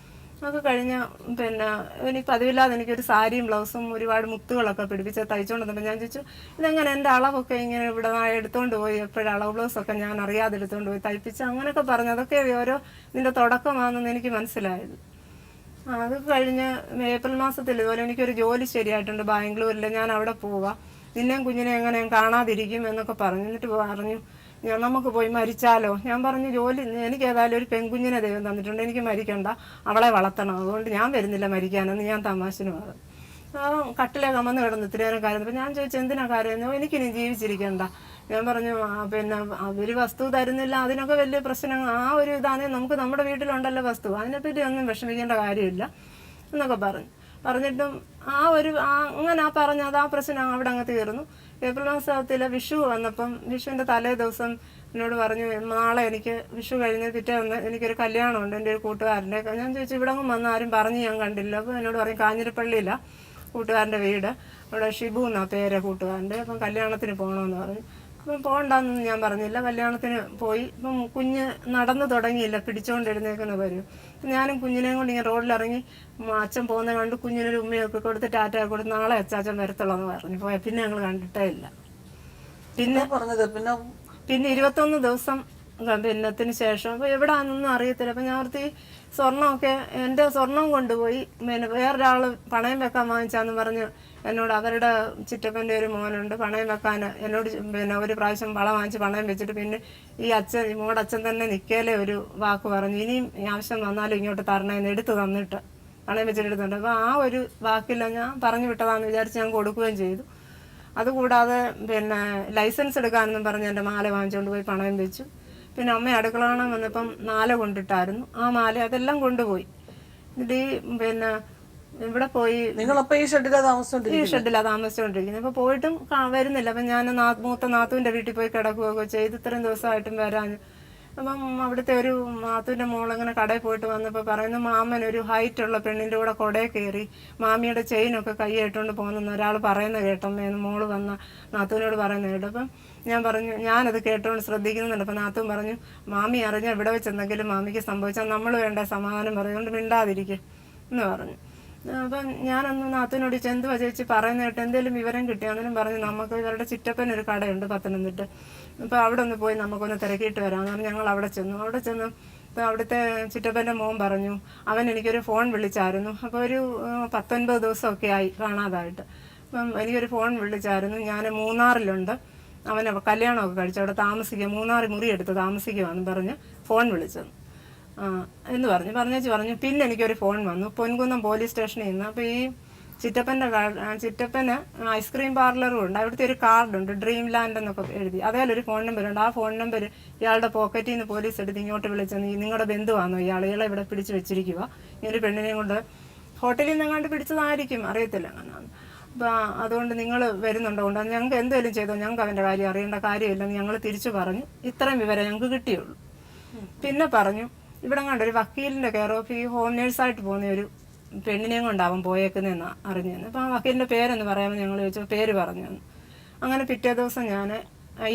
അതൊക്കെ കഴിഞ്ഞ് പിന്നെ എനിക്ക് പതിവില്ലാതെ എനിക്കൊരു സാരിയും ബ്ലൗസും ഒരുപാട് മുത്തുകളൊക്കെ പിടിപ്പിച്ച് തയ്ച്ചുകൊണ്ട് വന്നപ്പോൾ ഞാൻ ചോദിച്ചു ഇതെങ്ങനെ എൻ്റെ അളവൊക്കെ ഇങ്ങനെ ഇവിടെ എടുത്തുകൊണ്ട് പോയി, എപ്പോഴും അളവ് ബ്ലൗസൊക്കെ ഞാൻ അറിയാതെ എടുത്തുകൊണ്ട് പോയി തയ്പ്പിച്ച് അങ്ങനെയൊക്കെ പറഞ്ഞു. അതൊക്കെ ഓരോ ഇതിൻ്റെ തുടക്കമാണെന്ന് എനിക്ക് മനസ്സിലായത്. അത് കഴിഞ്ഞ് ഏപ്രിൽ മാസത്തിൽ ഇതുപോലെ എനിക്കൊരു ജോലി ശരിയായിട്ടുണ്ട് ബാംഗ്ലൂരിൽ, ഞാൻ അവിടെ പോവാം, നിന്നെയും കുഞ്ഞിനെ എങ്ങനെ കാണാതിരിക്കും എന്നൊക്കെ പറഞ്ഞു. എന്നിട്ട് പറഞ്ഞു നമുക്ക് പോയി മരിച്ചാലോ. ഞാൻ പറഞ്ഞു ജോലി എനിക്ക് ഏതായാലും ഒരു പെൺകുഞ്ഞിനെ ദൈവം തന്നിട്ടുണ്ട്, എനിക്ക് മരിക്കണ്ട, അവളെ വളർത്തണം, അതുകൊണ്ട് ഞാൻ വരുന്നില്ല മരിക്കാനെന്ന് ഞാൻ തമാശന് പറഞ്ഞു. കട്ടിലെ കമന്ന് കിടന്ന് ഇത്തിരി നേരം കാര്യം. അപ്പം ഞാൻ ചോദിച്ചു എന്തിനാ കാര്യം, എനിക്കിനി ജീവിച്ചിരിക്കണ്ട. ഞാൻ പറഞ്ഞു പിന്നെ അവർ വസ്തു തരുന്നില്ല, അതിനൊക്കെ വലിയ പ്രശ്നം, ആ ഒരു ഇതാണെങ്കിൽ നമുക്ക് നമ്മുടെ വീട്ടിലുണ്ടല്ലോ വസ്തു, അതിനെപ്പറ്റി ഒന്നും വിഷമിക്കേണ്ട കാര്യമില്ല എന്നൊക്കെ പറഞ്ഞിട്ടും അങ്ങനെ ആ പ്രശ്നം അവിടെ അങ്ങ് തീർന്നു. ഏപ്രിൽ മാസത്തിലെ വിഷു വന്നപ്പം വിഷുവിൻ്റെ തലേ ദിവസം എന്നോട് പറഞ്ഞു നാളെ എനിക്ക് വിഷു കഴിഞ്ഞ് പിറ്റേന്ന് എനിക്കൊരു കല്യാണമുണ്ട് എൻ്റെ ഒരു കൂട്ടുകാരൻ്റെ. ഞാൻ ചോദിച്ചു ഇവിടെ അങ്ങ് വന്ന് ആരും പറഞ്ഞ് ഞാൻ കണ്ടില്ല. അപ്പോൾ എന്നോട് പറയും കാഞ്ഞിരപ്പള്ളിയിലാണ് കൂട്ടുകാരൻ്റെ വീട്, അവിടെ ഷിബു എന്നാ പേര് കൂട്ടുകാരൻ്റെ, അപ്പം കല്യാണത്തിന് പോകണമെന്ന് പറഞ്ഞു. അപ്പം പോകണ്ടെന്നൊന്നും ഞാൻ പറഞ്ഞില്ല. കല്യാണത്തിന് പോയി. ഇപ്പം കുഞ്ഞ് നടന്നു തുടങ്ങിയില്ല, പിടിച്ചുകൊണ്ട് എഴുന്നേക്കുന്ന വരും. ഞാനും കുഞ്ഞിനെയും കൊണ്ട് ഇങ്ങനെ റോഡിലിറങ്ങി അച്ഛൻ പോകുന്ന കണ്ട് കുഞ്ഞിനൊരു ഉമ്മയൊക്കെ കൊടുത്ത് ടാറ്റ കൊടുത്ത് നാളെ അച്ചാച്ചൻ വരത്തുള്ളൂ എന്ന് പറഞ്ഞു പോയാൽ പിന്നെ ഞങ്ങൾ കണ്ടിട്ടേ ഇല്ല. പിന്നെ 21 ദിവസം പിന്നത്തിന് ശേഷം അപ്പോൾ എവിടെയാണെന്നൊന്നും അറിയത്തില്ല. അപ്പം ഞാൻ ഓർത്തി സ്വർണ്ണമൊക്കെ എൻ്റെ സ്വർണം കൊണ്ടുപോയി പിന്നെ വേറൊരാൾ പണയം വെക്കാൻ വാങ്ങിച്ചാന്ന് പറഞ്ഞ് എന്നോട് അവരുടെ ചിറ്റപ്പൻ്റെ ഒരു മോനുണ്ട് പണയം വെക്കാൻ എന്നോട് പിന്നെ ഒരു പ്രാവശ്യം വള വാങ്ങിച്ച് പണയം വെച്ചിട്ട് പിന്നെ ഈ മോടച്ഛൻ തന്നെ നിൽക്കലേ ഒരു വാക്ക് പറഞ്ഞു ഇനിയും ആവശ്യം വന്നാലും ഇങ്ങോട്ട് തരണേന്ന് എടുത്ത് തന്നിട്ട് പണയം വെച്ചിട്ട് എടുത്തിട്ടുണ്ട്. അപ്പോൾ ആ ഒരു വാക്കില്ല ഞാൻ പറഞ്ഞു വിട്ടതാന്ന് വിചാരിച്ച് ഞാൻ കൊടുക്കുകയും ചെയ്തു. അതുകൂടാതെ പിന്നെ ലൈസൻസ് എടുക്കാനെന്നും പറഞ്ഞ് എൻ്റെ മാല വാങ്ങിച്ചുകൊണ്ട് പോയി പണയം വെച്ചു. പിന്നെ അമ്മ അടുക്കള കാണാൻ വന്നപ്പം മാല കൊണ്ടിട്ടായിരുന്നു, ആ മാല അതെല്ലാം കൊണ്ടുപോയി. എന്നിട്ട് പിന്നെ ഇവിടെ പോയി നിങ്ങളപ്പോ ഈ ഷെഡിലാണ് താമസിച്ചുകൊണ്ടിരിക്കുന്നത്. അപ്പോൾ പോയിട്ടും വരുന്നില്ല. അപ്പം ഞാൻ മൂത്ത നാത്തൂൻ്റെ വീട്ടിൽ പോയി കിടക്കുകയൊക്കെ ചെയ്ത് ഇത്രയും ദിവസമായിട്ടും വരാൻ. അപ്പം അവിടുത്തെ ഒരു നാത്തൂൻ്റെ മോളിങ്ങനെ കടയിൽ പോയിട്ട് വന്നപ്പോൾ പറയുന്നു മാമൻ ഒരു ഹൈറ്റുള്ള പെണ്ണിൻ്റെ കൂടെ കുടയിൽ കയറി മാമിയുടെ ചെയിനൊക്കെ കൈയായിട്ടുകൊണ്ട് പോകുന്നെന്ന് ഒരാൾ പറയുന്നത് കേട്ടമ്മേന്ന് മോള് വന്ന നാത്തൂനോട് പറയുന്നത് കേട്ടു. അപ്പം ഞാൻ പറഞ്ഞു ഞാനത് കേട്ടോണ്ട് ശ്രദ്ധിക്കുന്നുണ്ട്. അപ്പം നാത്തൂൻ പറഞ്ഞു മാമി അറിഞ്ഞാൽ ഇവിടെ വെച്ചെന്തെങ്കിലും മാമിക്ക് സംഭവിച്ചാൽ നമ്മൾ വേണ്ട സമാധാനം പറയുകൊണ്ട് മിണ്ടാതിരിക്കും എന്ന് പറഞ്ഞു. അപ്പം ഞാനന്ന് നാത്തൂനോട് എന്തുവാ ചേച്ചി പറയുന്ന കേട്ട് എന്തെങ്കിലും വിവരം കിട്ടിയാണെന്നും പറഞ്ഞു നമുക്ക് ഇവരുടെ ചിറ്റപ്പനൊരു കടയുണ്ട് പത്തനംതിട്ട, അപ്പോൾ അവിടെ ഒന്ന് പോയി നമുക്കൊന്ന് തിരക്കിയിട്ട് വരാമെന്ന് പറഞ്ഞ് ഞങ്ങൾ അവിടെ ചെന്നു. അപ്പോൾ അവിടുത്തെ ചിറ്റപ്പൻ്റെ മോൻ പറഞ്ഞു അവൻ എനിക്കൊരു ഫോൺ വിളിച്ചായിരുന്നു. അപ്പോൾ ഒരു 19 ദിവസമൊക്കെ ആയി കാണാതായിട്ട്. അപ്പം എനിക്കൊരു ഫോൺ വിളിച്ചായിരുന്നു, ഞാൻ മൂന്നാറിലുണ്ട്, അവനെ കല്യാണമൊക്കെ കഴിച്ചു അവിടെ താമസിക്കുക, മൂന്നാറിൽ മുറി എടുത്ത് താമസിക്കുവാന്ന് പറഞ്ഞ് ഫോൺ വിളിച്ചത് എന്ന് പറഞ്ഞു. പിന്നെ എനിക്കൊരു ഫോൺ വന്നു പൊൻകുന്നം പോലീസ് സ്റ്റേഷനിൽ നിന്ന്. അപ്പോൾ ഈ ചിറ്റപ്പന് ഐസ്ക്രീം പാർലറും ഉണ്ട്. അവിടുത്തെ ഒരു കാർഡുണ്ട്, ഡ്രീം ലാൻഡ് എന്നൊക്കെ എഴുതി. അതേലൊരു ഫോൺ നമ്പർ ഉണ്ട്. ആ ഫോൺ നമ്പർ ഇയാളുടെ പോക്കറ്റിൽ നിന്ന് പോലീസ് എടുത്ത് ഇങ്ങോട്ട് വിളിച്ചത്, നിങ്ങളുടെ ബന്ധുവാണോ ഇയാളെ ഇവിടെ പിടിച്ച് വെച്ചിരിക്കുക, ഈ ഒരു പെണ്ണിനെയും കൊണ്ട് ഹോട്ടലിൽ നിന്ന് എങ്ങാണ്ട് പിടിച്ചതായിരിക്കും, അറിയത്തില്ല അങ്ങനെ. അപ്പം അതുകൊണ്ട് നിങ്ങൾ വരുന്നുണ്ടോ, കൊണ്ട് ഞങ്ങൾക്ക് എന്തെങ്കിലും ചെയ്തോ, ഞങ്ങൾക്ക് അവൻ്റെ കാര്യം അറിയേണ്ട കാര്യമില്ലെന്ന് ഞങ്ങൾ തിരിച്ചു പറഞ്ഞു. ഇത്രയും വിവരം ഞങ്ങൾക്ക് കിട്ടിയുള്ളൂ. പിന്നെ പറഞ്ഞു ഇവിടെ കണ്ട ഒരു വക്കീലിൻ്റെ കെയർ ഓഫ് ഈ ഹോം നേഴ്സായിട്ട് പോകുന്ന ഒരു പെണ്ണിനെയും കൊണ്ടാവും പോയേക്കുന്നതെന്നാണ് അറിഞ്ഞു. അപ്പോൾ ആ വക്കീലിൻ്റെ പേരെന്ന് പറയാമെന്ന് ഞങ്ങൾ ചോദിച്ചു. പേര് പറഞ്ഞു തന്നു. അങ്ങനെ പിറ്റേ ദിവസം ഞാൻ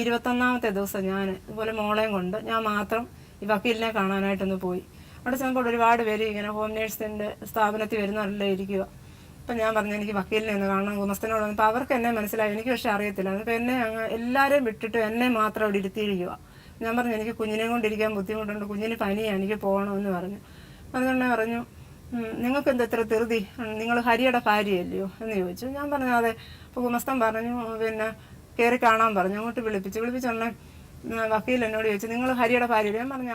21ാമത്തെ ദിവസം ഞാൻ ഇതുപോലെ മോളെയും കൊണ്ട് ഞാൻ മാത്രം ഈ വക്കീലിനെ കാണാനായിട്ടൊന്ന് പോയി. അവിടെ ചെന്നപ്പോൾ ഒരുപാട് പേര് ഇങ്ങനെ ഹോം നേഴ്സിൻ്റെ സ്ഥാപനത്തിൽ വരുന്നവരെല്ലാം ഇരിക്കുക. അപ്പം ഞാൻ പറഞ്ഞു എനിക്ക് വക്കീലിനെ ഒന്ന് കാണണം, ഗുമസ്തനോട് വന്നു. അപ്പോൾ അവർക്ക് എന്നെ മനസ്സിലായി, എനിക്ക് പക്ഷേ അറിയത്തില്ല. അപ്പോൾ എന്നെ എല്ലാവരെയും വിട്ടിട്ട് എന്നെ മാത്രം അവിടെ ഇരുത്തിയിരിക്കുക. ഞാൻ പറഞ്ഞു എനിക്ക് കുഞ്ഞിനെ കൊണ്ടിരിക്കാൻ ബുദ്ധിമുട്ടുണ്ട്, കുഞ്ഞിന് പനിയാണ്, എനിക്ക് പോകണമെന്ന് പറഞ്ഞു. അതുകൊണ്ട് പറഞ്ഞു നിങ്ങൾക്ക് എന്താ ഇത്ര ധൃതി, നിങ്ങൾ ഹരിയുടെ ഭാര്യയല്ലയോ എന്ന് ചോദിച്ചു. ഞാൻ പറഞ്ഞു അതെ. അപ്പോൾ ഗുമസ്തൻ പറഞ്ഞു പിന്നെ കയറി കാണാൻ പറഞ്ഞു. അങ്ങോട്ട് വിളിപ്പിച്ചുടനെ വക്കീൽ എന്നോട് ചോദിച്ചു നിങ്ങൾ ഹരിയുടെ ഭാര്യയല്ലേ? ഞാൻ പറഞ്ഞു